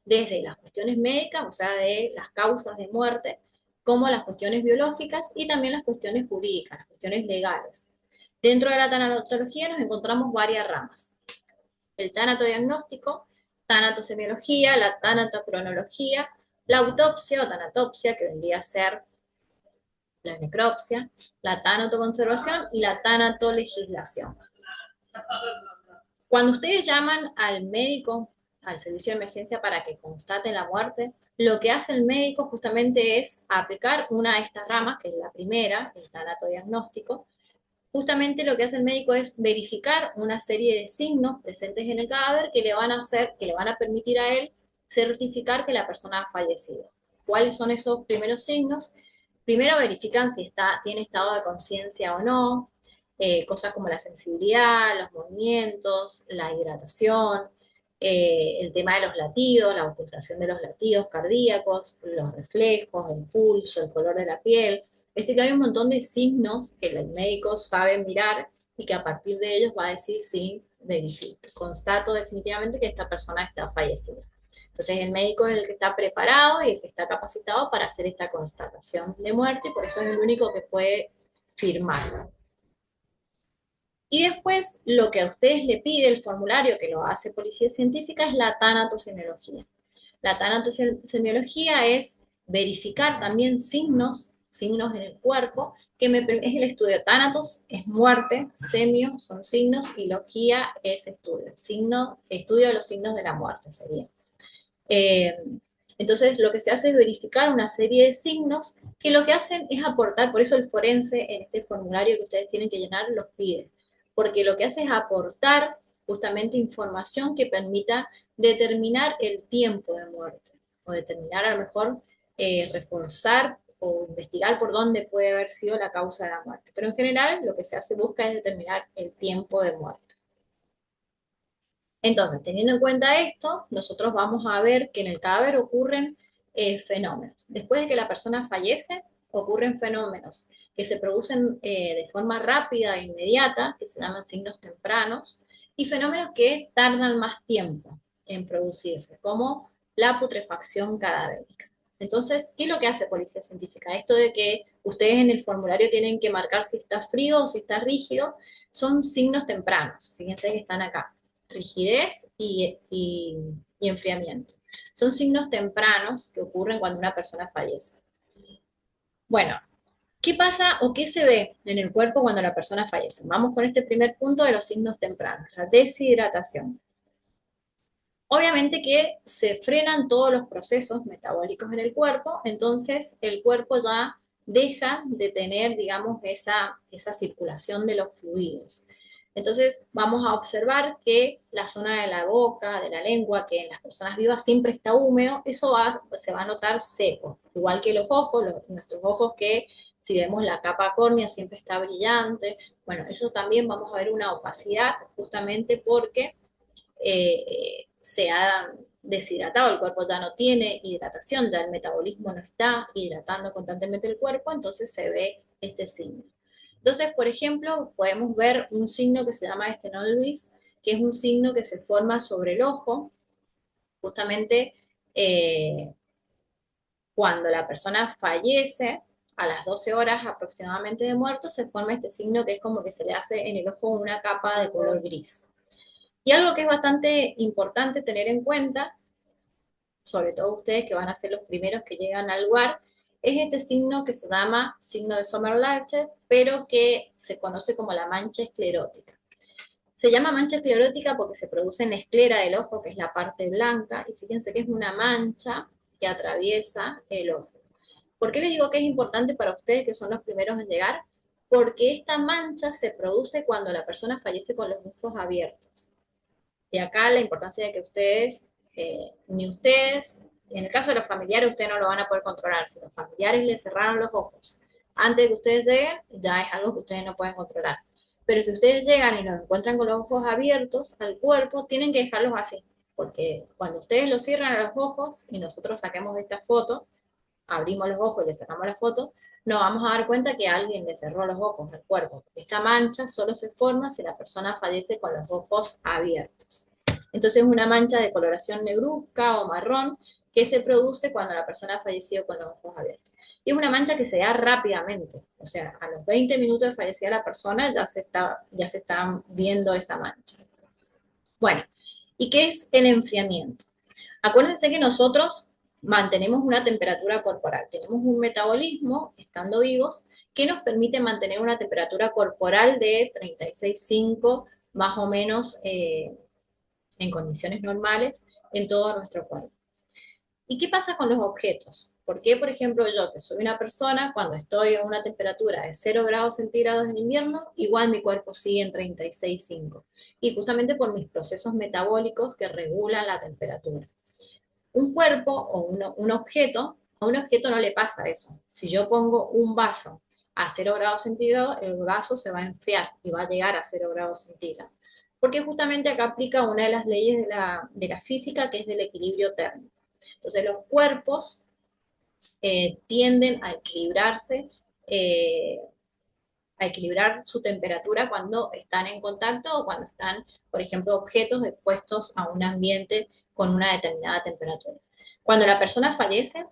desde las cuestiones médicas, o sea, de las causas de muerte, como las cuestiones biológicas y también las cuestiones jurídicas, las cuestiones legales. Dentro de la tanatología nos encontramos varias ramas. El tanatodiagnóstico, tanatosemiología, la tanatocronología, la autopsia o tanatopsia, que vendría a ser la necropsia, la tanatoconservación y la tanatolegislación. Cuando ustedes llaman al médico, al servicio de emergencia para que constate la muerte, lo que hace el médico justamente es aplicar una de estas ramas, que es la primera, el tanatodiagnóstico. Justamente lo que hace el médico es verificar una serie de signos presentes en el cadáver que le van a hacer, que le van a permitir a él certificar que la persona ha fallecido. ¿Cuáles son esos primeros signos? Primero verifican si tiene estado de conciencia o no, cosas como la sensibilidad, los movimientos, la hidratación, el tema de los latidos, la ocultación de los latidos cardíacos, los reflejos, el pulso, el color de la piel. Es decir, que hay un montón de signos que el médico sabe mirar y que a partir de ellos va a decir sí, verifico, constato definitivamente que esta persona está fallecida. Entonces el médico es el que está preparado y el que está capacitado para hacer esta constatación de muerte y por eso es el único que puede firmar. Y después lo que a ustedes le pide el formulario que lo hace Policía Científica es la tanatosemiología. La tanatosemiología es verificar también signos en el cuerpo, es el estudio. Tánatos es muerte, semio son signos y logía es estudio. Estudio de los signos de la muerte sería. Eh, entonces, lo que se hace es verificar una serie de signos que lo que hacen es aportar, por eso el forense en este formulario que ustedes tienen que llenar los pide, porque lo que hace es aportar justamente información que permita determinar el tiempo de muerte, o determinar a lo mejor reforzar o investigar por dónde puede haber sido la causa de la muerte. Pero en general lo que se hace busca es determinar el tiempo de muerte. Entonces, teniendo en cuenta esto, nosotros vamos a ver que en el cadáver ocurren fenómenos. Después de que la persona fallece, ocurren fenómenos que se producen de forma rápida e inmediata, que se llaman signos tempranos, y fenómenos que tardan más tiempo en producirse, como la putrefacción cadavérica. Entonces, ¿qué es lo que hace Policía Científica? Esto de que ustedes en el formulario tienen que marcar si está frío o si está rígido, son signos tempranos. Fíjense que están acá rigidez y enfriamiento. Son signos tempranos que ocurren cuando una persona fallece. Bueno, ¿qué pasa o qué se ve en el cuerpo cuando la persona fallece? Vamos con este primer punto de los signos tempranos, la deshidratación. Obviamente que se frenan todos los procesos metabólicos en el cuerpo, entonces el cuerpo ya deja de tener, digamos, esa circulación de los fluidos. Entonces vamos a observar que la zona de la boca, de la lengua, que en las personas vivas siempre está húmedo, eso se va a notar seco. igual que los ojos, nuestros ojos que si vemos la capa córnea siempre está brillante, bueno, eso también vamos a ver una opacidad justamente porque se ha deshidratado, el cuerpo ya no tiene hidratación, ya el metabolismo no está hidratando constantemente el cuerpo, entonces se ve este signo. Entonces, por ejemplo, podemos ver un signo que se llama estenol Lewis, que es un signo que se forma sobre el ojo, justamente cuando la persona fallece, a las 12 horas aproximadamente de muerto, se forma este signo que es como que se le hace en el ojo una capa de color gris. Y algo que es bastante importante tener en cuenta, sobre todo ustedes que van a ser los primeros que llegan al lugar, es este signo que se llama signo de Sommer-Larcher, pero que se conoce como la mancha esclerótica. Se llama mancha esclerótica porque se produce en la esclera del ojo, que es la parte blanca, y fíjense que es una mancha que atraviesa el ojo. ¿Por qué les digo que es importante para ustedes que son los primeros en llegar? Porque esta mancha se produce cuando la persona fallece con los ojos abiertos. Y acá la importancia de que ustedes, ni ustedes, en el caso de los familiares, ustedes no lo van a poder controlar. Si los familiares les cerraron los ojos antes de que ustedes lleguen, ya es algo que ustedes no pueden controlar. Pero si ustedes llegan y los encuentran con los ojos abiertos al cuerpo, tienen que dejarlos así. Porque cuando ustedes los cierran a los ojos y nosotros saquemos esta foto, abrimos los ojos y le sacamos la foto, nos vamos a dar cuenta que alguien le cerró los ojos al cuerpo. Esta mancha solo se forma si la persona fallece con los ojos abiertos. Entonces es una mancha de coloración negruzca o marrón que se produce cuando la persona ha fallecido con los ojos abiertos. Y es una mancha que se da rápidamente, o sea, a los 20 minutos de fallecida la persona ya se está viendo esa mancha. Bueno, ¿y qué es el enfriamiento? Acuérdense que nosotros mantenemos una temperatura corporal, tenemos un metabolismo, estando vivos, que nos permite mantener una temperatura corporal de 36,5 más o menos en condiciones normales en todo nuestro cuerpo. ¿Y qué pasa con los objetos? ¿Por qué, por ejemplo, yo, que soy una persona, cuando estoy a una temperatura de 0 grados centígrados en invierno, igual mi cuerpo sigue en 36,5? Y justamente por mis procesos metabólicos que regulan la temperatura. Un cuerpo o un objeto, a un objeto no le pasa eso. Si yo pongo un vaso a 0 grados centígrados, el vaso se va a enfriar y va a llegar a 0 grados centígrados. Porque justamente acá aplica una de las leyes de la física, que es del equilibrio térmico. Entonces los cuerpos tienden a equilibrar su temperatura cuando están en contacto o cuando están, por ejemplo, objetos expuestos a un ambiente con una determinada temperatura. Cuando la persona fallece,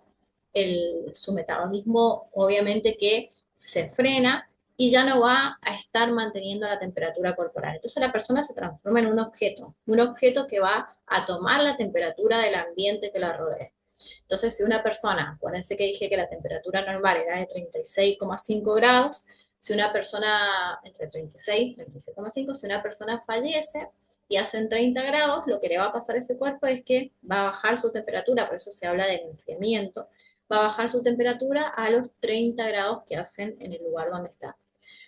su metabolismo obviamente que se frena y ya no va a estar manteniendo la temperatura corporal. Entonces la persona se transforma en un objeto que va a tomar la temperatura del ambiente que la rodea. Entonces, si una persona, acuérdense que dije que la temperatura normal era de 36,5 grados, si una persona, entre 36 y 36,5, si una persona fallece y hacen 30 grados, lo que le va a pasar a ese cuerpo es que va a bajar su temperatura, por eso se habla del enfriamiento, va a bajar su temperatura a los 30 grados que hacen en el lugar donde está.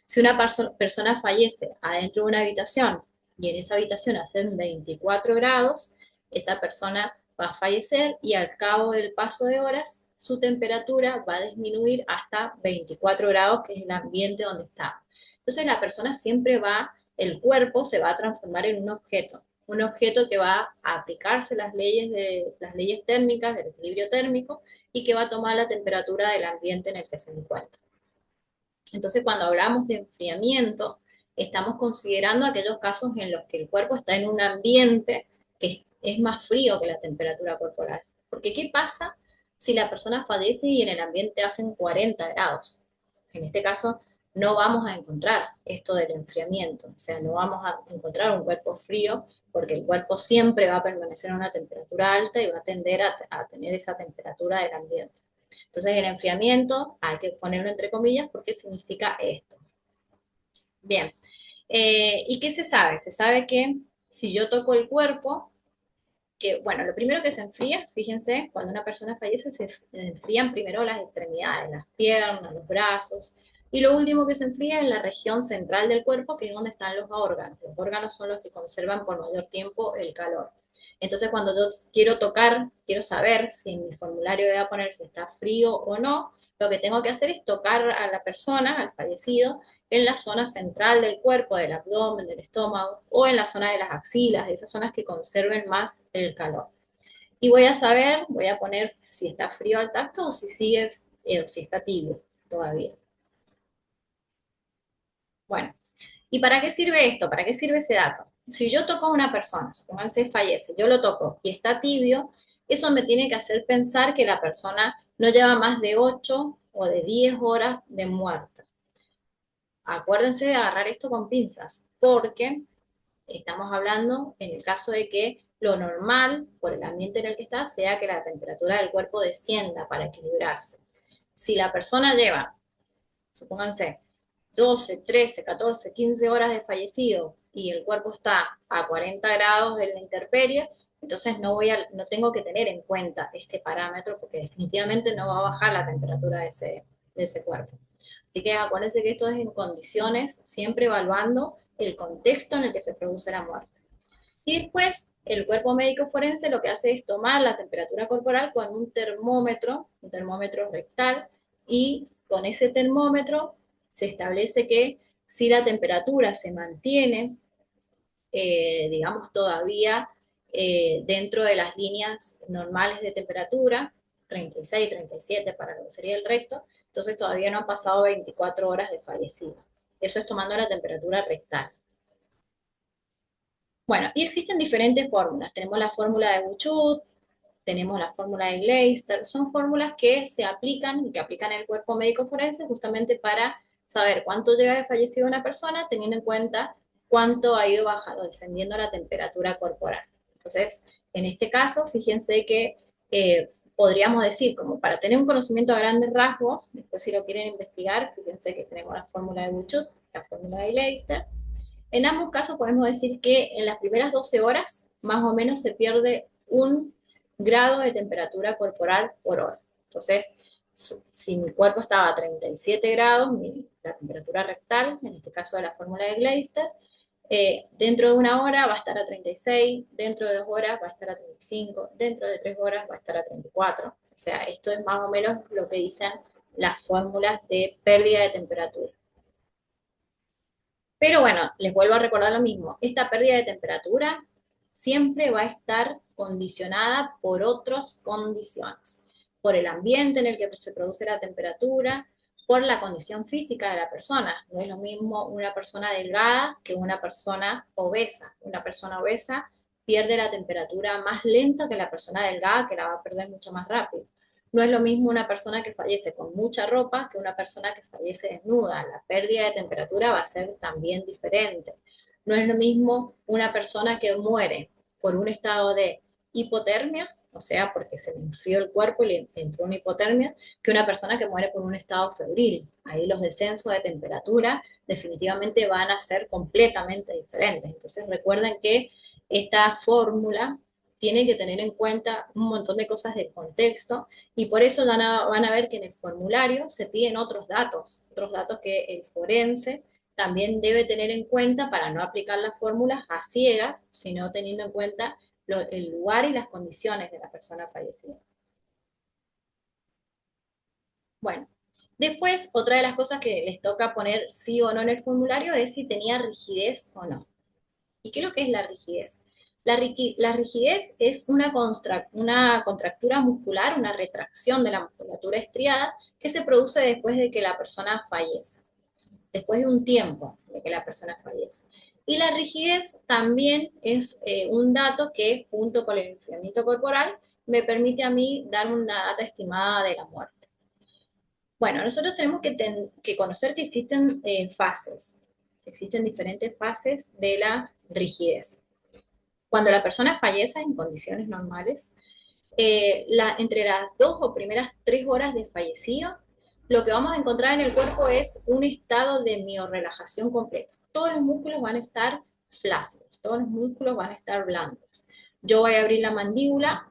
Si una persona fallece adentro de una habitación y en esa habitación hacen 24 grados, esa persona va a fallecer y al cabo del paso de horas su temperatura va a disminuir hasta 24 grados, que es el ambiente donde está. Entonces la persona siempre el cuerpo se va a transformar en un objeto que va a aplicarse las leyes térmicas, del equilibrio térmico, y que va a tomar la temperatura del ambiente en el que se encuentra. Entonces, cuando hablamos de enfriamiento, estamos considerando aquellos casos en los que el cuerpo está en un ambiente que es más frío que la temperatura corporal. Porque, ¿qué pasa si la persona fallece y en el ambiente hacen 40 grados? En este caso, no vamos a encontrar esto del enfriamiento, o sea, no vamos a encontrar un cuerpo frío porque el cuerpo siempre va a permanecer a una temperatura alta y va a tender a tener esa temperatura del ambiente. Entonces el enfriamiento hay que ponerlo entre comillas porque significa esto. Bien, ¿y qué se sabe? Se sabe que si yo toco el cuerpo, que bueno, lo primero que se enfría, fíjense, cuando una persona fallece se enfrían primero las extremidades, las piernas, los brazos, Y lo último que se enfría es la región central del cuerpo, que es donde están los órganos. Los órganos son los que conservan por mayor tiempo el calor. Entonces, cuando yo quiero tocar, quiero saber si en mi formulario voy a poner si está frío o no, lo que tengo que hacer es tocar a la persona, al fallecido, en la zona central del cuerpo, del abdomen, del estómago, o en la zona de las axilas, esas zonas que conserven más el calor. Y voy a saber, voy a poner si está frío al tacto o si sigue, o si está tibio todavía. Bueno, ¿y para qué sirve esto? ¿Para qué sirve ese dato? Si yo toco a una persona, supónganse fallece, yo lo toco y está tibio, eso me tiene que hacer pensar que la persona no lleva más de 8 o de 10 horas de muerta. Acuérdense de agarrar esto con pinzas, porque estamos hablando en el caso de que lo normal, por el ambiente en el que está, sea que la temperatura del cuerpo descienda para equilibrarse. Si la persona lleva, supónganse, 12, 13, 14, 15 horas de fallecido y el cuerpo está a 40 grados de la intemperie, entonces no tengo que tener en cuenta este parámetro porque definitivamente no va a bajar la temperatura de ese cuerpo. Así que acuérdense que esto es en condiciones, siempre evaluando el contexto en el que se produce la muerte. Y después, el cuerpo médico forense lo que hace es tomar la temperatura corporal con un termómetro rectal, y con ese termómetro se establece que si la temperatura se mantiene, digamos, todavía dentro de las líneas normales de temperatura, 36, 37 para lo que sería el recto, entonces todavía no han pasado 24 horas de fallecido. Eso es tomando la temperatura rectal. Bueno, y existen diferentes fórmulas. Tenemos la fórmula de Buchut, tenemos la fórmula de Gleister. Son fórmulas que se aplican y que aplican el cuerpo médico forense justamente para saber cuánto llega de fallecido una persona, teniendo en cuenta cuánto ha ido bajando, descendiendo la temperatura corporal. Entonces, en este caso, fíjense que podríamos decir, como para tener un conocimiento a grandes rasgos, después si lo quieren investigar, fíjense que tenemos la fórmula de Buchut, la fórmula de Gleister. En ambos casos podemos decir que en las primeras 12 horas más o menos se pierde 1 grado de temperatura corporal por hora. Entonces, si mi cuerpo estaba a 37 grados, la temperatura rectal, en este caso de la fórmula de Gleister, dentro de 1 hora va a estar a 36, dentro de 2 horas va a estar a 35, dentro de 3 horas va a estar a 34. O sea, esto es más o menos lo que dicen las fórmulas de pérdida de temperatura. Pero bueno, les vuelvo a recordar lo mismo, esta pérdida de temperatura siempre va a estar condicionada por otras condiciones, por el ambiente en el que se produce la temperatura, por la condición física de la persona. No es lo mismo una persona delgada que una persona obesa. Una persona obesa pierde la temperatura más lenta que la persona delgada, que la va a perder mucho más rápido. No es lo mismo una persona que fallece con mucha ropa que una persona que fallece desnuda. La pérdida de temperatura va a ser también diferente. No es lo mismo una persona que muere por un estado de hipotermia, o sea, porque se le enfrió el cuerpo y le entró una hipotermia, que una persona que muere por un estado febril. Ahí los descensos de temperatura definitivamente van a ser completamente diferentes. Entonces recuerden que esta fórmula tiene que tener en cuenta un montón de cosas del contexto, y por eso van a ver que en el formulario se piden otros datos que el forense también debe tener en cuenta para no aplicar las fórmulas a ciegas, sino teniendo en cuenta el lugar y las condiciones de la persona fallecida. Bueno, después otra de las cosas que les toca poner sí o no en el formulario es si tenía rigidez o no. ¿Y qué es lo que es la rigidez? La rigidez es una contractura muscular, una retracción de la musculatura estriada que se produce después de que la persona fallece, después de un tiempo de que la persona fallece. Y la rigidez también es un dato que, junto con el enfriamiento corporal, me permite a mí dar una data estimada de la muerte. Bueno, nosotros tenemos que conocer que existen fases, existen diferentes fases de la rigidez. Cuando la persona fallece en condiciones normales, entre las 2 o primeras 3 horas de fallecido, lo que vamos a encontrar en el cuerpo es un estado de miorrelajación completa. Todos los músculos van a estar flácidos, todos los músculos van a estar blancos. Yo voy a abrir la mandíbula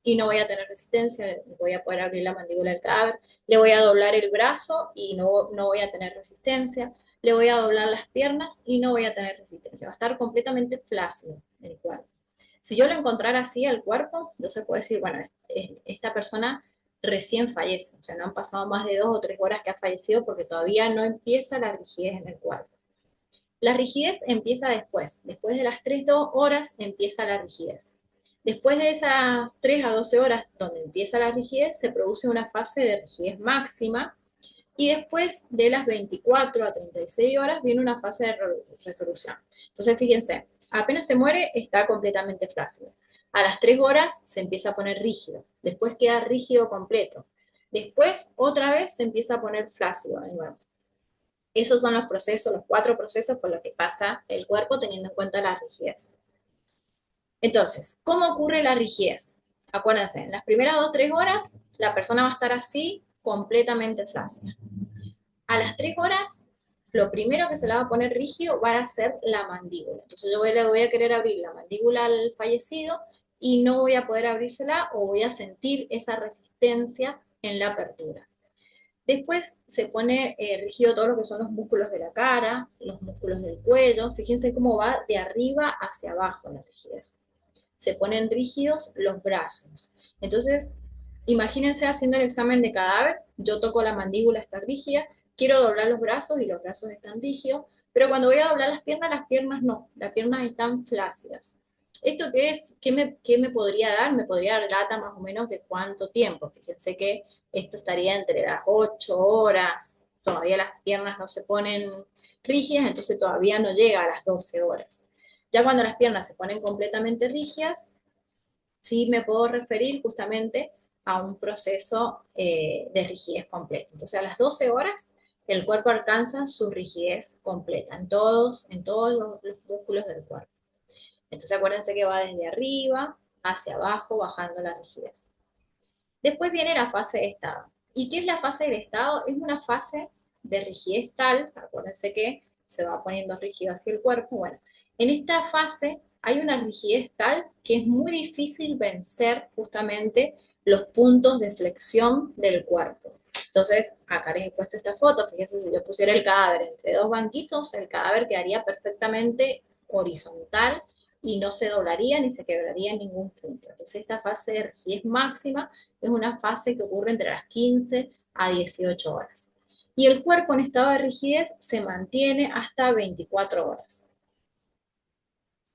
y no voy a tener resistencia, voy a poder abrir la mandíbula del cadáver, le voy a doblar el brazo y no voy a tener resistencia, le voy a doblar las piernas y no voy a tener resistencia, va a estar completamente flácido el cuerpo. Si yo lo encontrara así al cuerpo, entonces puedo decir, bueno, esta persona recién fallece, o sea, no han pasado más de 2 o 3 horas que ha fallecido porque todavía no empieza la rigidez en el cuerpo. La rigidez empieza después de las 3 horas empieza la rigidez. Después de esas 3 a 12 horas donde empieza la rigidez, se produce una fase de rigidez máxima y después de las 24 a 36 horas viene una fase de resolución. Entonces, fíjense, apenas se muere está completamente flácido. A las 3 horas se empieza a poner rígido, después queda rígido completo. Después, otra vez, se empieza a poner flácido de nuevo. Esos son los procesos, los 4 procesos por los que pasa el cuerpo teniendo en cuenta la rigidez. Entonces, ¿cómo ocurre la rigidez? Acuérdense, en las primeras 2 o 3 horas la persona va a estar así, completamente flácida. A las 3 horas, lo primero que se le va a poner rígido va a ser la mandíbula. Entonces yo le voy a querer abrir la mandíbula al fallecido y no voy a poder abrírsela o voy a sentir esa resistencia en la apertura. Después se pone rígido todo lo que son los músculos de la cara, los músculos del cuello. Fíjense cómo va de arriba hacia abajo la rigidez. Se ponen rígidos los brazos. Entonces, imagínense haciendo el examen de cadáver. Yo toco la mandíbula, está rígida. Quiero doblar los brazos y los brazos están rígidos. Pero cuando voy a doblar las piernas no. Las piernas están flácidas. ¿Esto qué es? ¿Qué me podría dar? Me podría dar data más o menos de cuánto tiempo. Fíjense que esto estaría entre las 8 horas, todavía las piernas no se ponen rígidas, entonces todavía no llega a las 12 horas. Ya cuando las piernas se ponen completamente rígidas, sí me puedo referir justamente a un proceso de rigidez completa. Entonces a las 12 horas el cuerpo alcanza su rigidez completa en todos los músculos del cuerpo. Entonces acuérdense que va desde arriba hacia abajo bajando la rigidez. Después viene la fase de estado. ¿Y qué es la fase del estado? Es una fase de rigidez tal, acuérdense que se va poniendo rígido hacia el cuerpo. Bueno, en esta fase hay una rigidez tal que es muy difícil vencer justamente los puntos de flexión del cuerpo. Entonces, acá les he puesto esta foto, fíjense, si yo pusiera el cadáver entre 2 banquitos, el cadáver quedaría perfectamente horizontal y no se doblaría ni se quebraría en ningún punto. Entonces, esta fase de rigidez máxima es una fase que ocurre entre las 15 a 18 horas. Y el cuerpo en estado de rigidez se mantiene hasta 24 horas.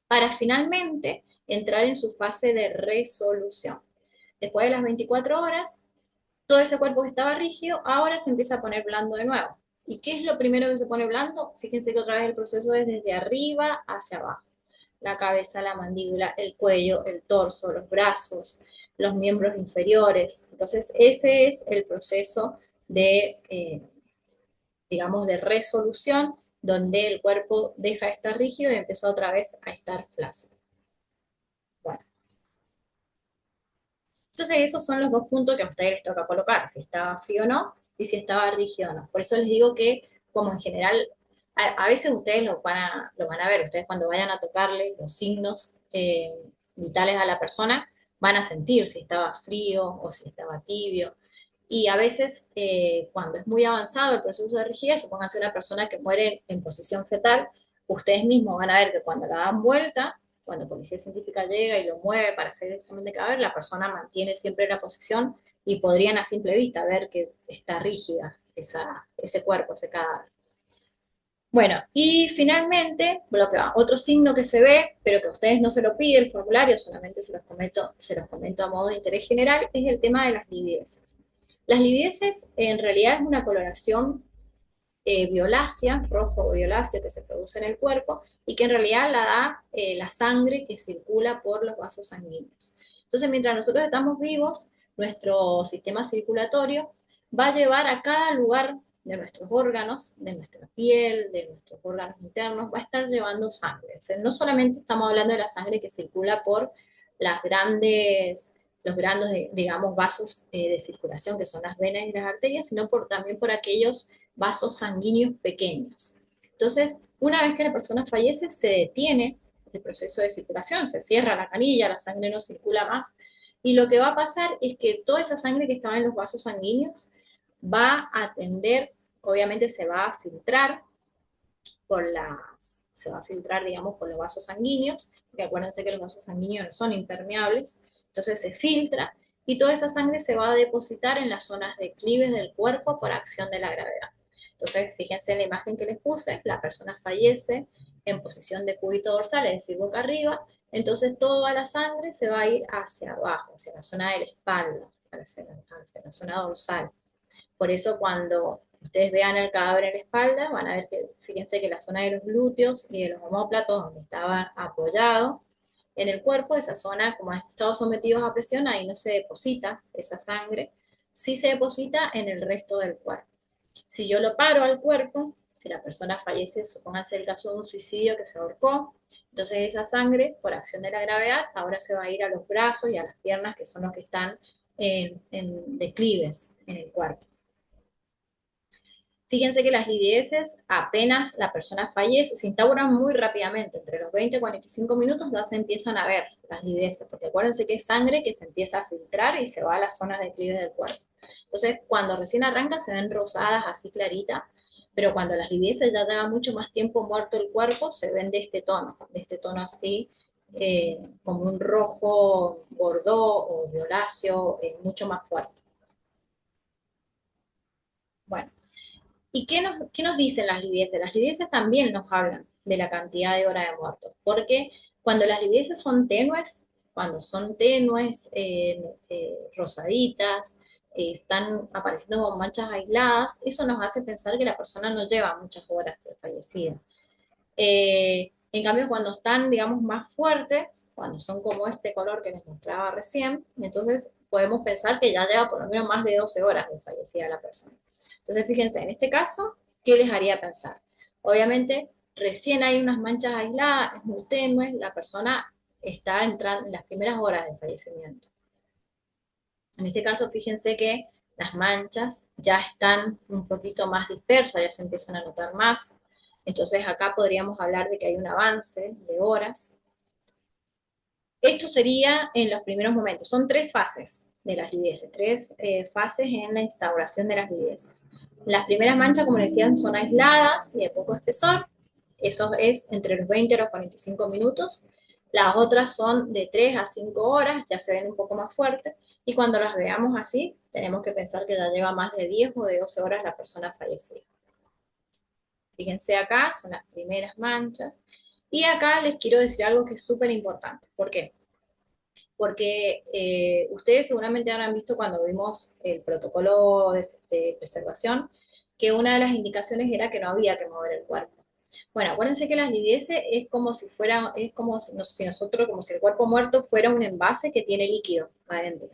Para finalmente entrar en su fase de resolución. Después de las 24 horas, todo ese cuerpo que estaba rígido ahora se empieza a poner blando de nuevo. ¿Y qué es lo primero que se pone blando? Fíjense que otra vez el proceso es desde arriba hacia abajo. La cabeza, la mandíbula, el cuello, el torso, los brazos, los miembros inferiores. Entonces, ese es el proceso de, digamos, de resolución, donde el cuerpo deja de estar rígido y empieza otra vez a estar flácido. Bueno, entonces esos son los 2 puntos que a ustedes les toca colocar, si estaba frío o no, y si estaba rígido o no. Por eso les digo que, como en general, a veces ustedes lo van a ver, ustedes cuando vayan a tocarle los signos vitales a la persona, van a sentir si estaba frío o si estaba tibio. Y a veces, cuando es muy avanzado el proceso de rigidez, supónganse una persona que muere en posición fetal, ustedes mismos van a ver que cuando la dan vuelta, cuando policía científica llega y lo mueve para hacer el examen de cadáver, la persona mantiene siempre la posición y podrían a simple vista ver que está rígida ese cuerpo, ese cadáver. Bueno, y finalmente, otro signo que se ve, pero que a ustedes no se lo pide el formulario, solamente se los comento a modo de interés general, es el tema de las livideces. Las livideces en realidad es una coloración violácea, rojo o violáceo que se produce en el cuerpo y que en realidad la da la sangre que circula por los vasos sanguíneos. Entonces, mientras nosotros estamos vivos, nuestro sistema circulatorio va a llevar a cada lugar de nuestros órganos, de nuestra piel, de nuestros órganos internos, va a estar llevando sangre. O sea, no solamente estamos hablando de la sangre que circula por los grandes, digamos, vasos de circulación, que son las venas y las arterias, sino también por aquellos vasos sanguíneos pequeños. Entonces, una vez que la persona fallece, se detiene el proceso de circulación, se cierra la canilla, la sangre no circula más, Y lo que va a pasar es que toda esa sangre que estaba en los vasos sanguíneos va a tender, obviamente se va a filtrar se va a filtrar, digamos, por los vasos sanguíneos, porque acuérdense que los vasos sanguíneos no son impermeables, entonces se filtra y toda esa sangre se va a depositar en las zonas declives del cuerpo por acción de la gravedad. Entonces, fíjense en la imagen que les puse, la persona fallece en posición de cúbito dorsal, es decir, boca arriba, entonces toda la sangre se va a ir hacia abajo, hacia la zona de la espalda, hacia la zona dorsal. Por eso cuando ustedes vean el cadáver en la espalda, van a ver que, fíjense que la zona de los glúteos y de los omóplatos, donde estaba apoyado en el cuerpo, esa zona, como han estado sometidos a presión, ahí no se deposita esa sangre, sí se deposita en el resto del cuerpo. Si yo lo paro al cuerpo, si la persona fallece, supóngase el caso de un suicidio que se ahorcó, entonces esa sangre, por acción de la gravedad, ahora se va a ir a los brazos y a las piernas, que son los que están en declives en el cuerpo. Fíjense que las livideces, apenas la persona fallece, se instauran muy rápidamente, entre los 20 y 45 minutos ya se empiezan a ver las livideces, porque acuérdense que es sangre que se empieza a filtrar y se va a las zonas declives del cuerpo. Entonces, cuando recién arranca se ven rosadas, así claritas, pero cuando las livideces ya lleva mucho más tiempo muerto el cuerpo, se ven de este tono así, como un rojo bordó o violáceo, mucho más fuerte. Bueno. ¿Y qué nos dicen las livideces? Las livideces también nos hablan de la cantidad de horas de muertos, porque cuando las livideces son tenues, rosaditas, están apareciendo como manchas aisladas, eso nos hace pensar que la persona no lleva muchas horas de fallecida. En cambio, cuando están, digamos, más fuertes, cuando son como este color que les mostraba recién, entonces podemos pensar que ya lleva por lo menos más de 12 horas de fallecida la persona. Entonces, fíjense, en este caso, ¿qué les haría pensar? Obviamente, recién hay unas manchas aisladas, es muy tenue, la persona está entrando en las primeras horas del fallecimiento. En este caso, fíjense que las manchas ya están un poquito más dispersas, ya se empiezan a notar más. Entonces acá podríamos hablar de que hay un avance de horas. Esto sería en los primeros momentos. Son tres fases de las livideces, tres fases en la instauración de las livideces. Las primeras manchas, como les decían, son aisladas y de poco espesor. Eso es entre los 20 y los 45 minutos. Las otras son de 3 a 5 horas, ya se ven un poco más fuertes. Y cuando las veamos así, tenemos que pensar que ya lleva más de 10 o de 12 horas la persona fallecida. Fíjense acá, son las primeras manchas. Y acá les quiero decir algo que es súper importante. ¿Por qué? Porque ustedes seguramente habrán visto cuando vimos el protocolo de preservación que una de las indicaciones era que no había que mover el cuerpo. Bueno, acuérdense que las livideces es como si fuera, es como si, nosotros, como si el cuerpo muerto fuera un envase que tiene líquido adentro.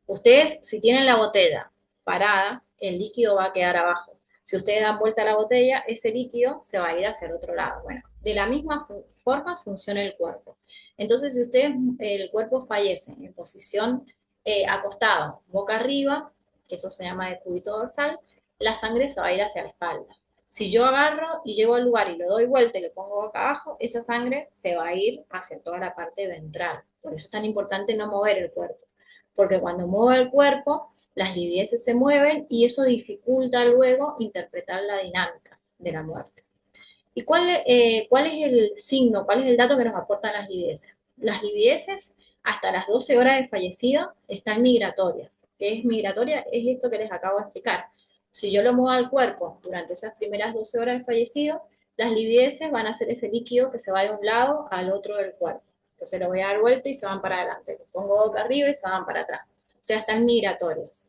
Ustedes, si tienen la botella parada, el líquido va a quedar abajo. Si ustedes dan vuelta a la botella, ese líquido se va a ir hacia el otro lado. Bueno, de la misma forma funciona el cuerpo. Entonces, si ustedes, el cuerpo fallece en posición acostado, boca arriba, que eso se llama de cúbito dorsal, la sangre se va a ir hacia la espalda. Si yo agarro y llego al lugar y lo doy vuelta y lo pongo boca abajo, esa sangre se va a ir hacia toda la parte ventral. Por eso es tan importante no mover el cuerpo. Porque cuando muevo el cuerpo, las livideces se mueven y eso dificulta luego interpretar la dinámica de la muerte. ¿Y cuál es el signo, cuál es el dato que nos aportan las livideces? Las livideces, hasta las 12 horas de fallecido, están migratorias. ¿Qué es migratoria? Es esto que les acabo de explicar. Si yo lo muevo al cuerpo durante esas primeras 12 horas de fallecido, las livideces van a ser ese líquido que se va de un lado al otro del cuerpo. Entonces lo voy a dar vuelta y se van para adelante. Lo pongo boca arriba y se van para atrás. O sea, están migratorias.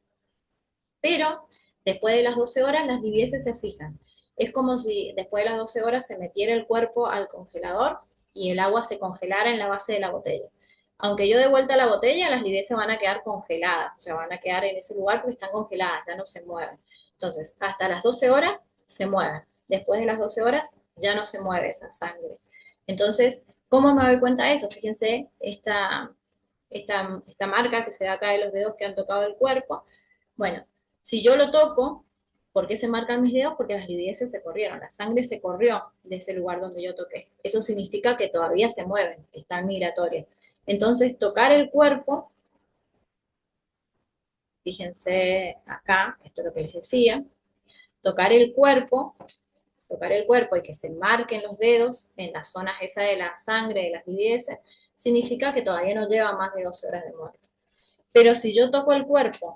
Pero después de las 12 horas las livideces se fijan. Es como si después de las 12 horas se metiera el cuerpo al congelador y el agua se congelara en la base de la botella. Aunque yo dé vuelta la botella, las livideces van a quedar congeladas, o sea, van a quedar en ese lugar porque están congeladas, ya no se mueven. Entonces, hasta las 12 horas se mueven. Después de las 12 horas ya no se mueve esa sangre. Entonces, ¿cómo me doy cuenta de eso? Fíjense esta marca que se da acá de los dedos que han tocado el cuerpo. Bueno, si yo lo toco, ¿por qué se marcan mis dedos? Porque las livideces se corrieron, la sangre se corrió de ese lugar donde yo toqué. Eso significa que todavía se mueven, que están migratorias. Entonces, tocar el cuerpo Fíjense acá, esto es lo que les decía, tocar el cuerpo y que se marquen los dedos en las zonas esa de la sangre, de las lideses, significa que todavía no lleva más de 12 horas de muerte. Pero si yo toco el cuerpo,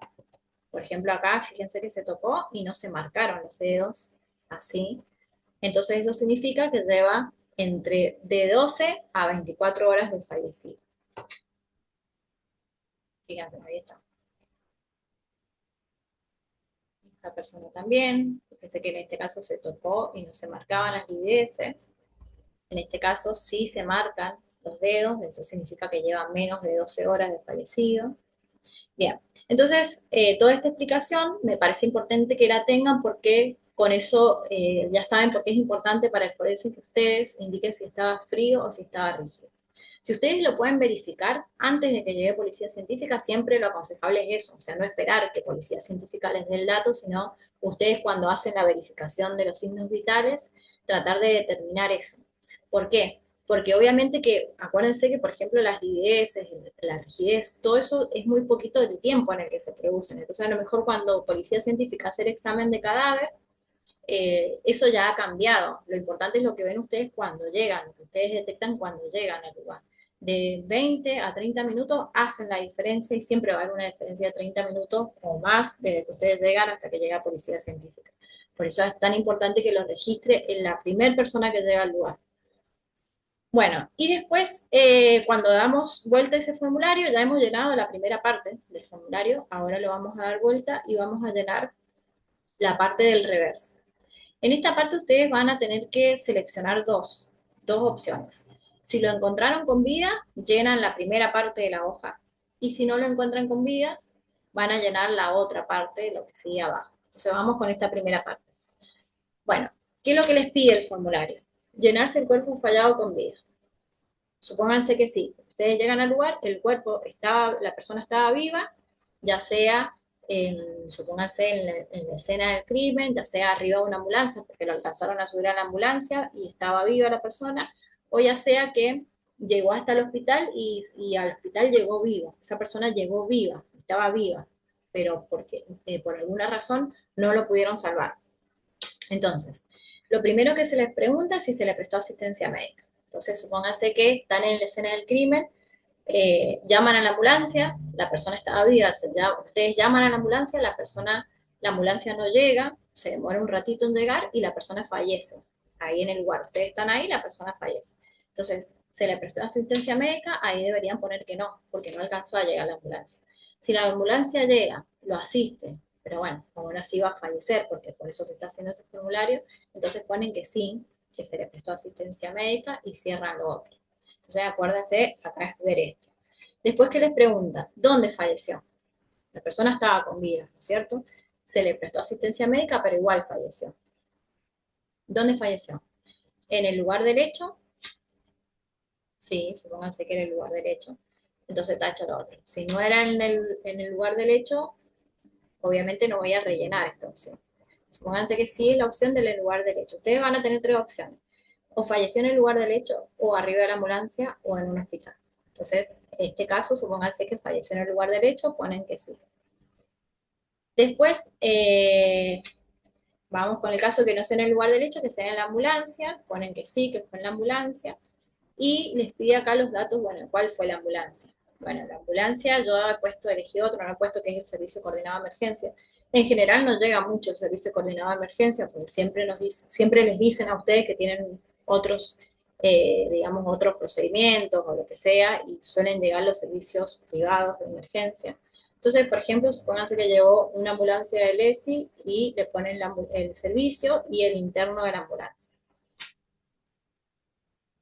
por ejemplo acá, fíjense que se tocó y no se marcaron los dedos, así, entonces eso significa que lleva entre de 12 a 24 horas de fallecido. Fíjense, ahí está. Esta persona también, fíjense que en este caso se tocó y no se marcaban las lideses. En este caso sí se marcan los dedos, eso significa que lleva menos de 12 horas de fallecido. Bien, entonces toda esta explicación me parece importante que la tengan porque con eso ya saben por qué es importante para el forense que ustedes indiquen si estaba frío o si estaba rígido. Si ustedes lo pueden verificar antes de que llegue policía científica, siempre lo aconsejable es eso, o sea, no esperar que policía científica les dé el dato, sino ustedes cuando hacen la verificación de los signos vitales, tratar de determinar eso. ¿Por qué? Porque obviamente que, acuérdense que, por ejemplo, las lideses, la rigidez, todo eso es muy poquito del tiempo en el que se producen. Entonces, a lo mejor cuando policía científica hace el examen de cadáver, eso ya ha cambiado. Lo importante es lo que ven ustedes cuando llegan, lo que ustedes detectan cuando llegan al lugar. De 20 a 30 minutos hacen la diferencia y siempre va a haber una diferencia de 30 minutos o más desde que ustedes llegan hasta que llega policía científica. Por eso es tan importante que lo registre en la primera persona que llega al lugar. Bueno, y después, cuando damos vuelta a ese formulario, ya hemos llenado la primera parte del formulario, ahora lo vamos a dar vuelta y vamos a llenar la parte del reverso. En esta parte ustedes van a tener que seleccionar dos opciones. Si lo encontraron con vida, llenan la primera parte de la hoja. Y si no lo encuentran con vida, van a llenar la otra parte, lo que sigue abajo. Entonces vamos con esta primera parte. Bueno, ¿qué es lo que les pide el formulario? Llenarse el cuerpo fallado con vida. Supónganse que sí, ustedes llegan al lugar, el cuerpo estaba, la persona estaba viva, ya sea, supónganse en la escena del crimen, ya sea arriba de una ambulancia, porque lo alcanzaron a subir a la ambulancia y estaba viva la persona, o ya sea que llegó hasta el hospital y al hospital llegó viva, esa persona llegó viva, estaba viva, pero porque por alguna razón no lo pudieron salvar. Entonces, lo primero que se les pregunta es si se le prestó asistencia médica. Entonces, supóngase que están en la escena del crimen, llaman a la ambulancia, la persona estaba viva, ustedes llaman a la ambulancia, la ambulancia no llega, se demora un ratito en llegar y la persona fallece ahí en el lugar. Ustedes están ahí, la persona fallece. Entonces, se le prestó asistencia médica, ahí deberían poner que no, porque no alcanzó a llegar la ambulancia. Si la ambulancia llega, lo asiste, pero bueno, aún así va a fallecer, porque por eso se está haciendo este formulario, entonces ponen que sí, que se le prestó asistencia médica y cierran lo otro. Entonces acuérdense, acá es ver esto. Después que les preguntan, ¿dónde falleció? La persona estaba con vida, ¿no es cierto? Se le prestó asistencia médica, pero igual falleció. ¿Dónde falleció? ¿En el lugar del hecho? Sí, supónganse que era el lugar del hecho. Entonces tacha lo otro. Si no era en el lugar del hecho, obviamente no voy a rellenar esta opción. Supónganse que sí es la opción del lugar del hecho. Ustedes van a tener tres opciones. O falleció en el lugar del hecho, o arriba de la ambulancia, o en un hospital. Entonces, en este caso, supónganse que falleció en el lugar del hecho, ponen que sí. Después, vamos con el caso que no sea en el lugar del hecho, que sea en la ambulancia, ponen que sí, que fue en la ambulancia, y les pide acá los datos, bueno, ¿cuál fue la ambulancia? Bueno, la ambulancia yo he puesto, elegí otro, no he puesto que es el servicio coordinado de emergencia. En general no llega mucho el servicio coordinado de emergencia, porque siempre les dicen a ustedes que tienen otros, digamos, otros procedimientos o lo que sea, y suelen llegar los servicios privados de emergencia. Entonces, por ejemplo, supónganse que llegó una ambulancia del ESI y le ponen el servicio y el interno de la ambulancia.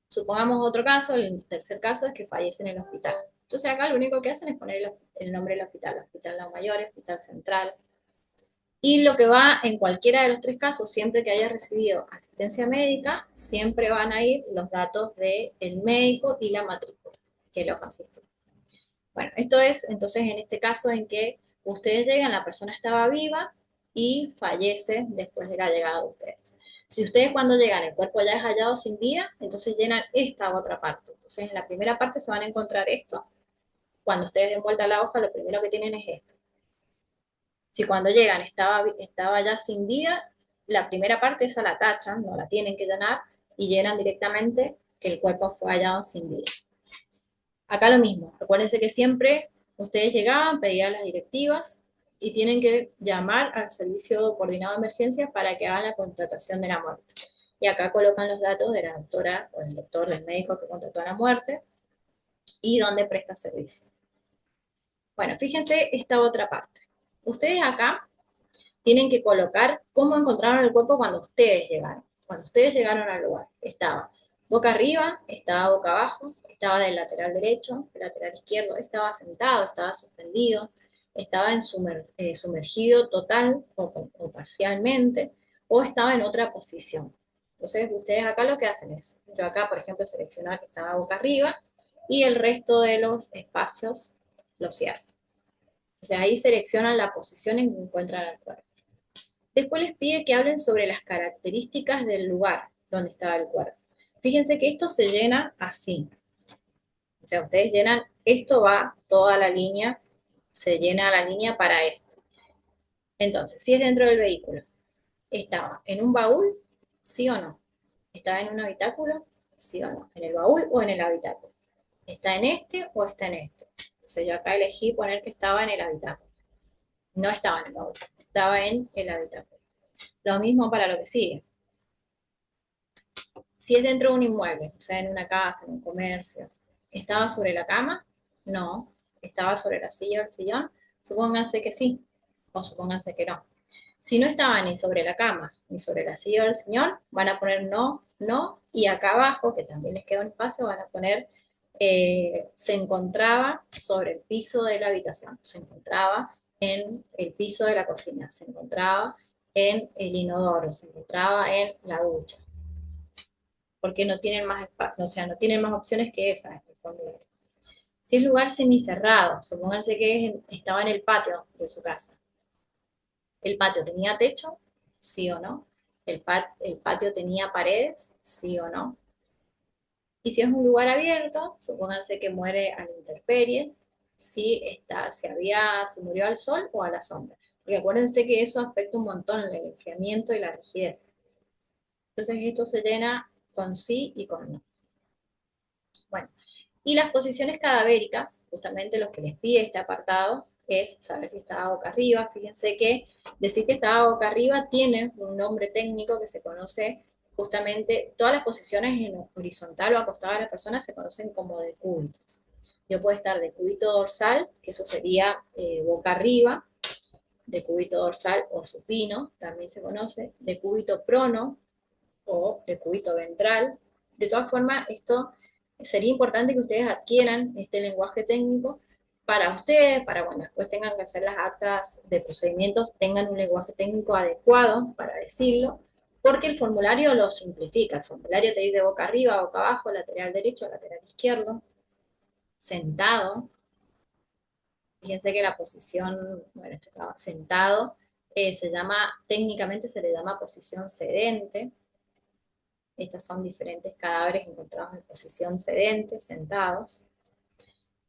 Supongamos otro caso, el tercer caso es que fallece en el hospital. Entonces acá lo único que hacen es poner el nombre del hospital, Hospital La Mayor, Hospital Central. Y lo que va en cualquiera de los tres casos, siempre que haya recibido asistencia médica, siempre van a ir los datos del médico y la matrícula que los asiste. Bueno, esto es entonces en este caso en que ustedes llegan, la persona estaba viva y fallece después de la llegada de ustedes. Si ustedes cuando llegan el cuerpo ya es hallado sin vida, entonces llenan esta otra parte. Entonces en la primera parte se van a encontrar esto. Cuando ustedes den vuelta a la hoja, lo primero que tienen es esto. Si cuando llegan estaba ya sin vida, la primera parte esa la tachan, no la tienen que llenar, y llenan directamente que el cuerpo fue hallado sin vida. Acá lo mismo, acuérdense que siempre ustedes llegaban, pedían las directivas y tienen que llamar al servicio coordinado de emergencias para que hagan la contratación de la muerte. Y acá colocan los datos de la doctora o del doctor, del médico que contrató a la muerte y dónde presta servicio. Bueno, fíjense esta otra parte. Ustedes acá tienen que colocar cómo encontraron el cuerpo cuando ustedes llegaron. Cuando ustedes llegaron al lugar, estaba boca arriba, estaba boca abajo, estaba del lateral derecho, del lateral izquierdo, estaba sentado, estaba suspendido, estaba sumergido total o parcialmente, o estaba en otra posición. Entonces, ustedes acá lo que hacen es, yo acá, por ejemplo, seleccionar que estaba boca arriba y el resto de los espacios los cierro. O sea, ahí seleccionan la posición en que encuentran el cuerpo. Después les pide que hablen sobre las características del lugar donde estaba el cuerpo. Fíjense que esto se llena así. O sea, ustedes llenan, esto va toda la línea, se llena la línea para esto. Entonces, si es dentro del vehículo, ¿estaba en un baúl? ¿Sí o no? ¿Estaba en un habitáculo? ¿Sí o no? ¿En el baúl o en el habitáculo? ¿Está en este o está en este? Entonces yo acá elegí poner que estaba en el habitáculo. No estaba en el baúl, estaba en el habitáculo. Lo mismo para lo que sigue. Si es dentro de un inmueble, o sea, en una casa, en un comercio, ¿estaba sobre la cama? No. ¿Estaba sobre la silla o el sillón? Supónganse que sí, o supónganse que no. Si no estaba ni sobre la cama, ni sobre la silla o el sillón, van a poner no, no, y acá abajo, que también les queda un espacio, van a poner se encontraba sobre el piso de la habitación, se encontraba en el piso de la cocina, se encontraba en el inodoro, se encontraba en la ducha porque no tienen más espacio, o sea, no tienen más opciones que esa. Si es lugar semicerrado, supónganse que estaba en el patio de su casa. ¿El patio tenía techo? Sí o no. ¿El patio tenía paredes? Sí o no. Y si es un lugar abierto, supónganse que muere a la intemperie, si murió al sol o a la sombra. Porque acuérdense que eso afecta un montón el enfriamiento y la rigidez. Entonces esto se llena con sí y con no. Bueno, y las posiciones cadavéricas, justamente lo que les pide este apartado es saber si estaba boca arriba. Fíjense que decir que estaba boca arriba tiene un nombre técnico que se conoce justamente, todas las posiciones en horizontal o acostada de la persona se conocen como decúbitos. Yo puedo estar decúbito dorsal, que eso sería boca arriba, decúbito dorsal o supino, también se conoce, decúbito prono o decúbito ventral. De todas formas, esto sería importante que ustedes adquieran este lenguaje técnico para ustedes, para cuando después tengan que hacer las actas de procedimientos, tengan un lenguaje técnico adecuado para decirlo, porque el formulario lo simplifica. El formulario te dice boca arriba, boca abajo, lateral derecho, lateral izquierdo, sentado. Fíjense que la posición, bueno, sentado, técnicamente se le llama posición sedente. Estas son diferentes cadáveres encontrados en posición sedente, sentados.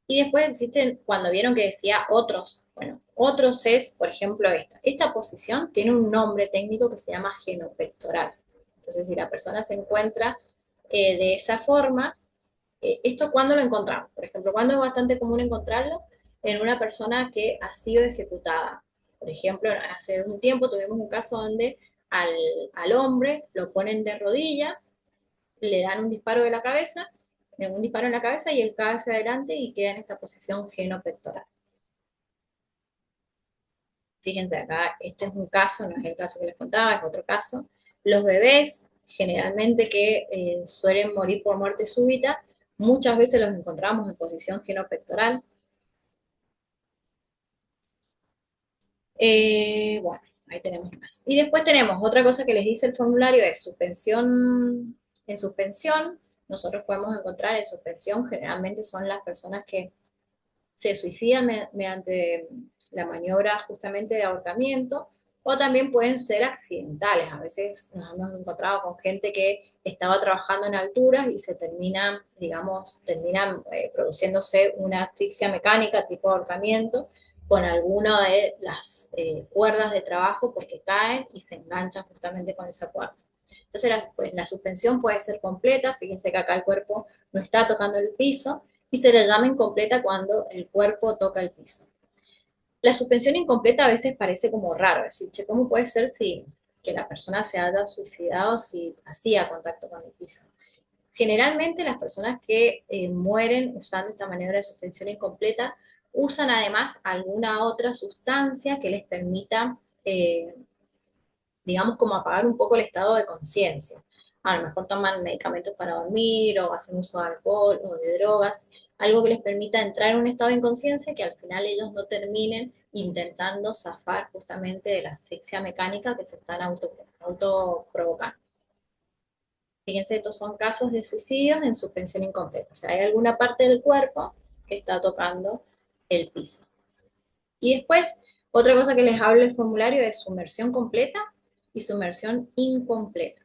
Y después existen, cuando vieron que decía otros, bueno, otros es, por ejemplo, esta. Esta posición tiene un nombre técnico que se llama genopectoral. Entonces, si la persona se encuentra de esa forma, ¿esto cuándo lo encontramos? Por ejemplo, ¿cuándo es bastante común encontrarlo? En una persona que ha sido ejecutada. Por ejemplo, hace un tiempo tuvimos un caso donde al hombre lo ponen de rodillas, le dan un disparo de la cabeza, un disparo en la cabeza y él cae hacia adelante y queda en esta posición genopectoral. Fíjense acá, este es un caso, no es el caso que les contaba, es otro caso. Los bebés, generalmente que suelen morir por muerte súbita, muchas veces los encontramos en posición genopectoral. Bueno, ahí tenemos más. Y después tenemos otra cosa que les dice el formulario, es suspensión. En suspensión, nosotros podemos encontrar en suspensión, generalmente son las personas que se suicidan mediante la maniobra justamente de ahorcamiento, o también pueden ser accidentales. A veces nos hemos encontrado con gente que estaba trabajando en alturas y se terminan, digamos, produciéndose una asfixia mecánica tipo ahorcamiento, con alguna de las cuerdas de trabajo porque caen y se enganchan justamente con esa cuerda. Entonces pues, la suspensión puede ser completa, fíjense que acá el cuerpo no está tocando el piso, y se le llama incompleta cuando el cuerpo toca el piso. La suspensión incompleta a veces parece como raro, es decir, che, ¿cómo puede ser si que la persona se haya suicidado si hacía contacto con el piso? Generalmente las personas que mueren usando esta maniobra de suspensión incompleta usan además alguna otra sustancia que les permita, digamos, como apagar un poco el estado de conciencia. A lo mejor toman medicamentos para dormir o hacen uso de alcohol o de drogas, algo que les permita entrar en un estado de inconsciencia que al final ellos no terminen intentando zafar justamente de la asfixia mecánica que se están auto provocando. Fíjense, estos son casos de suicidios en suspensión incompleta. O sea, hay alguna parte del cuerpo que está tocando el piso. Y después, otra cosa que les hablo del formulario es sumersión completa y sumersión incompleta.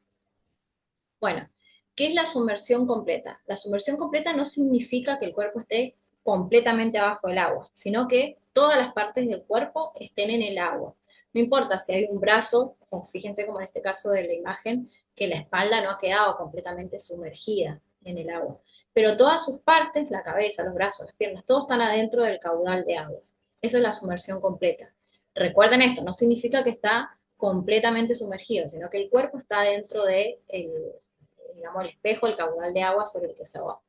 Bueno, ¿qué es la sumersión completa? La sumersión completa no significa que el cuerpo esté completamente abajo del agua, sino que todas las partes del cuerpo estén en el agua. No importa si hay un brazo, o fíjense como en este caso de la imagen, que la espalda no ha quedado completamente sumergida en el agua, pero todas sus partes, la cabeza, los brazos, las piernas, todos están adentro del caudal de agua. Esa es la sumersión completa. Recuerden esto, no significa que está completamente sumergido, sino que el cuerpo está dentro de digamos, el espejo, el caudal de agua sobre el que se ahoga.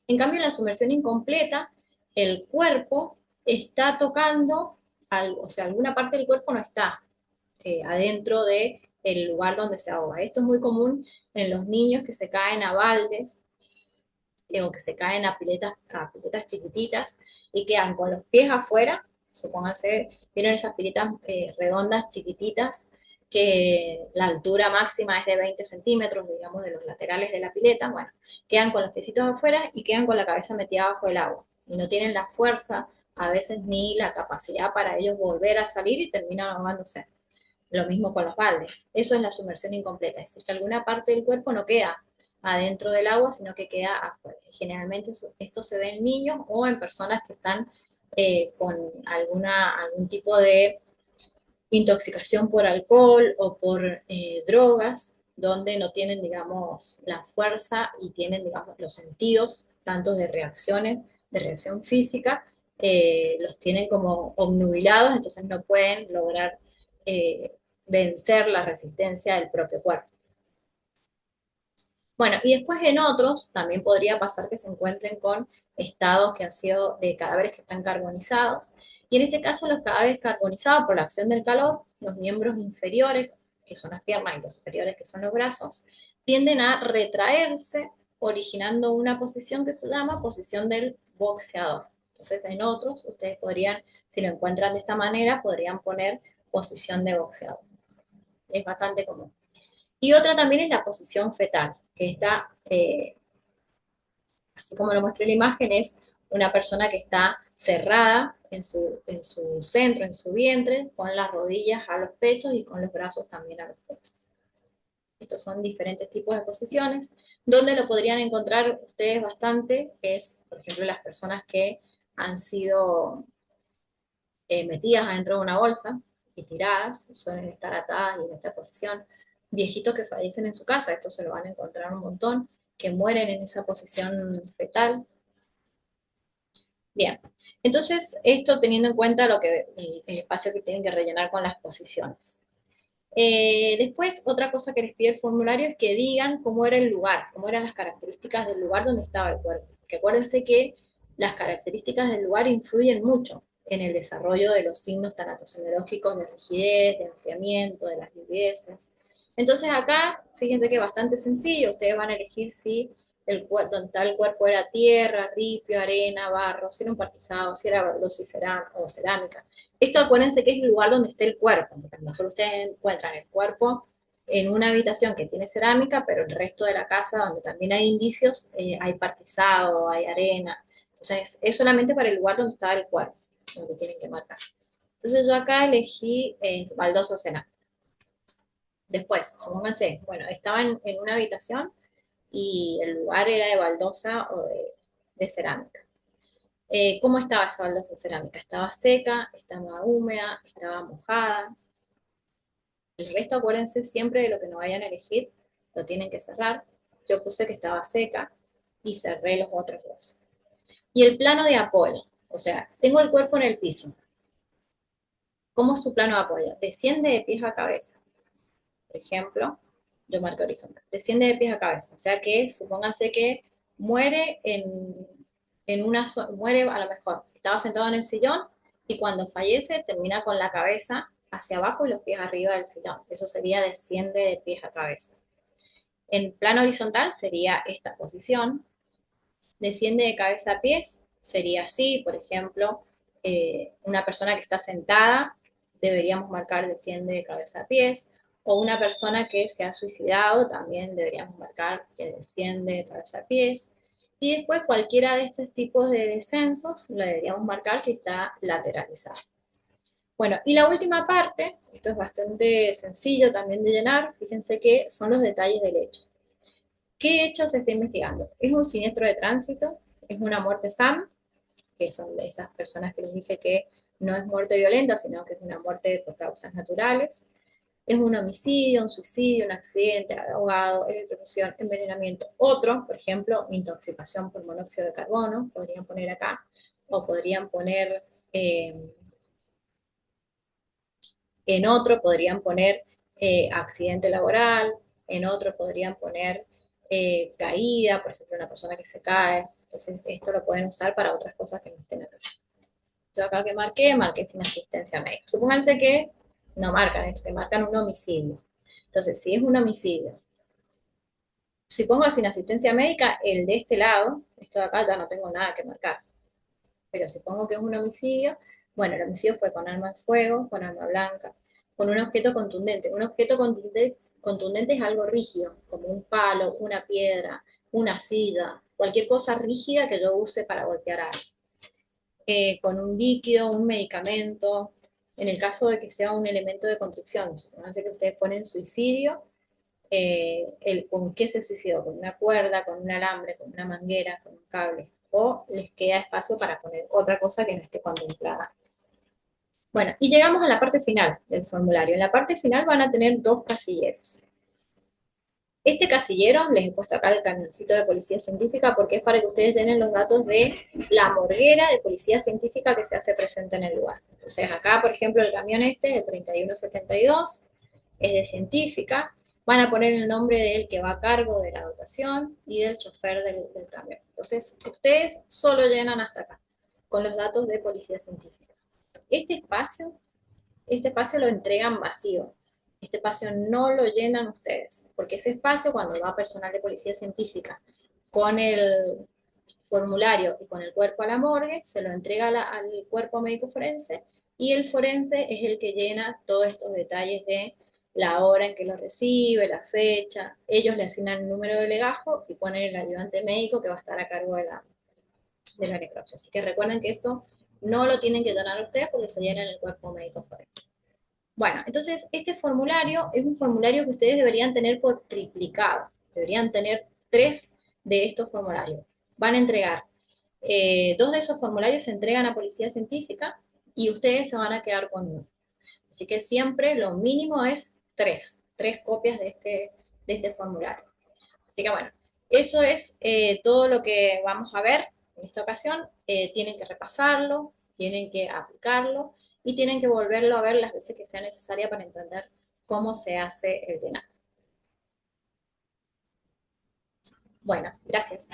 En cambio, en la sumersión incompleta, el cuerpo está tocando algo, o sea, alguna parte del cuerpo no está adentro del lugar donde se ahoga. Esto es muy común en los niños que se caen a baldes o que se caen a piletas chiquititas y quedan con los pies afuera, supóngase, tienen esas piletas redondas chiquititas que la altura máxima es de 20 centímetros, digamos, de los laterales de la pileta, bueno, quedan con los piecitos afuera y quedan con la cabeza metida bajo el agua. Y no tienen la fuerza, a veces ni la capacidad para ellos volver a salir y terminan ahogándose. Lo mismo con los baldes. Eso es la sumersión incompleta, es decir, que alguna parte del cuerpo no queda adentro del agua, sino que queda afuera. Generalmente esto se ve en niños o en personas que están con algún tipo de intoxicación por alcohol o por drogas, donde no tienen, digamos, la fuerza y tienen, digamos, los sentidos, tanto de reacciones, de reacción física, los tienen como obnubilados, entonces no pueden lograr vencer la resistencia del propio cuerpo. Bueno, y después en otros también podría pasar que se encuentren con estados que han sido de cadáveres que están carbonizados. Y en este caso los cadáveres carbonizados por la acción del calor, los miembros inferiores, que son las piernas, y los superiores, que son los brazos, tienden a retraerse, originando una posición que se llama posición del boxeador. Entonces en otros, ustedes podrían, si lo encuentran de esta manera, podrían poner posición de boxeador. Es bastante común. Y otra también es la posición fetal, que está, así como lo muestra la imagen, es una persona que está cerrada en su centro, en su vientre, con las rodillas a los pechos y con los brazos también a los pechos. Estos son diferentes tipos de posiciones. Donde lo podrían encontrar ustedes bastante es, por ejemplo, las personas que han sido metidas adentro de una bolsa y tiradas, suelen estar atadas y en esta posición. Viejitos que fallecen en su casa, esto se lo van a encontrar un montón, que mueren en esa posición fetal. Bien, entonces esto teniendo en cuenta el espacio que tienen que rellenar con las posiciones. Después, otra cosa que les pide el formulario es que digan cómo era el lugar, cómo eran las características del lugar donde estaba el cuerpo. Porque acuérdense que las características del lugar influyen mucho en el desarrollo de los signos tanatosemiológicos de rigidez, de enfriamiento, de las livideces. Entonces acá, fíjense que es bastante sencillo, ustedes van a elegir si donde está el cuerpo era tierra, ripio, arena, barro, si era un partizado, si era baldosa o cerámica. Esto acuérdense que es el lugar donde está el cuerpo, porque a lo mejor ustedes encuentran el cuerpo en una habitación que tiene cerámica, pero el resto de la casa, donde también hay indicios, hay partizado, hay arena. Entonces, es solamente para el lugar donde está el cuerpo, donde tienen que marcar. Entonces, yo acá elegí baldosa o cerámica. Después, supónganse, bueno, estaban en una habitación y el lugar era de baldosa o de cerámica. ¿Cómo estaba esa baldosa cerámica? ¿Estaba seca? ¿Estaba húmeda? ¿Estaba mojada? El resto, acuérdense siempre de lo que no vayan a elegir, lo tienen que cerrar. Yo puse que estaba seca y cerré los otros dos. Y el plano de apoyo, o sea, tengo el cuerpo en el piso. ¿Cómo es su plano de apoyo? Desciende de pies a cabeza. Por ejemplo, yo marco horizontal. Desciende de pies a cabeza. O sea que supóngase que muere en una muere a lo mejor. Estaba sentado en el sillón y cuando fallece termina con la cabeza hacia abajo y los pies arriba del sillón. Eso sería desciende de pies a cabeza. En plano horizontal sería esta posición. Desciende de cabeza a pies sería así, por ejemplo, una persona que está sentada, deberíamos marcar desciende de cabeza a pies, o una persona que se ha suicidado, también deberíamos marcar que desciende de cabeza a pies, y después cualquiera de estos tipos de descensos lo deberíamos marcar si está lateralizado. Bueno, y la última parte, esto es bastante sencillo también de llenar, fíjense que son los detalles del hecho. ¿Qué hecho se está investigando? ¿Es un siniestro de tránsito? ¿Es una muerte SAM? Que son esas personas que les dije que no es muerte violenta, sino que es una muerte por causas naturales. Es un homicidio, un suicidio, un accidente, ahogado, electrocución, envenenamiento. Otro, por ejemplo, intoxicación por monóxido de carbono, podrían poner acá, o podrían poner, en otro podrían poner accidente laboral, en otro podrían poner caída, por ejemplo, una persona que se cae. Entonces, esto lo pueden usar para otras cosas que no estén acá. Yo acá que marqué sin asistencia médica. Supónganse que no marcan esto, que marcan un homicidio. Entonces, si es un homicidio, si pongo sin asistencia médica, el de este lado, esto de acá ya no tengo nada que marcar. Pero si pongo que es un homicidio, bueno, el homicidio fue con arma de fuego, con arma blanca, con un objeto contundente. Un objeto contundente es algo rígido, como un palo, una piedra, una silla, cualquier cosa rígida que yo use para golpear a alguien. Con un líquido, un medicamento, en el caso de que sea un elemento de constricción. Hace que ustedes ponen suicidio, ¿con qué se suicidó? ¿Con una cuerda, con un alambre, con una manguera, con un cable? O les queda espacio para poner otra cosa que no esté contemplada. Bueno, y llegamos a la parte final del formulario. En la parte final van a tener dos casilleros. Este casillero, les he puesto acá el camioncito de policía científica porque es para que ustedes llenen los datos de la morguera de policía científica que se hace presente en el lugar. Entonces acá, por ejemplo, el camión este, el 3172, es de científica. Van a poner el nombre del que va a cargo de la dotación y del chofer del camión. Entonces, ustedes solo llenan hasta acá, con los datos de policía científica. Este espacio lo entregan vacío. Este espacio no lo llenan ustedes, porque ese espacio cuando va personal de policía científica con el formulario y con el cuerpo a la morgue, se lo entrega al cuerpo médico forense y el forense es el que llena todos estos detalles de la hora en que lo recibe, la fecha. Ellos le asignan el número de legajo y ponen el ayudante médico que va a estar a cargo de la necropsia. Así que recuerden que esto no lo tienen que llenar ustedes porque se llena en el cuerpo médico forense. Bueno, entonces este formulario es un formulario que ustedes deberían tener por triplicado. Deberían tener 3 de estos formularios. Van a entregar, 2 de esos formularios se entregan a policía científica y ustedes se van a quedar con uno. Así que siempre lo mínimo es 3 copias de este formulario. Así que bueno, eso es todo lo que vamos a ver en esta ocasión. Tienen que repasarlo, tienen que aplicarlo y tienen que volverlo a ver las veces que sea necesaria para entender cómo se hace el llenado. Bueno, gracias.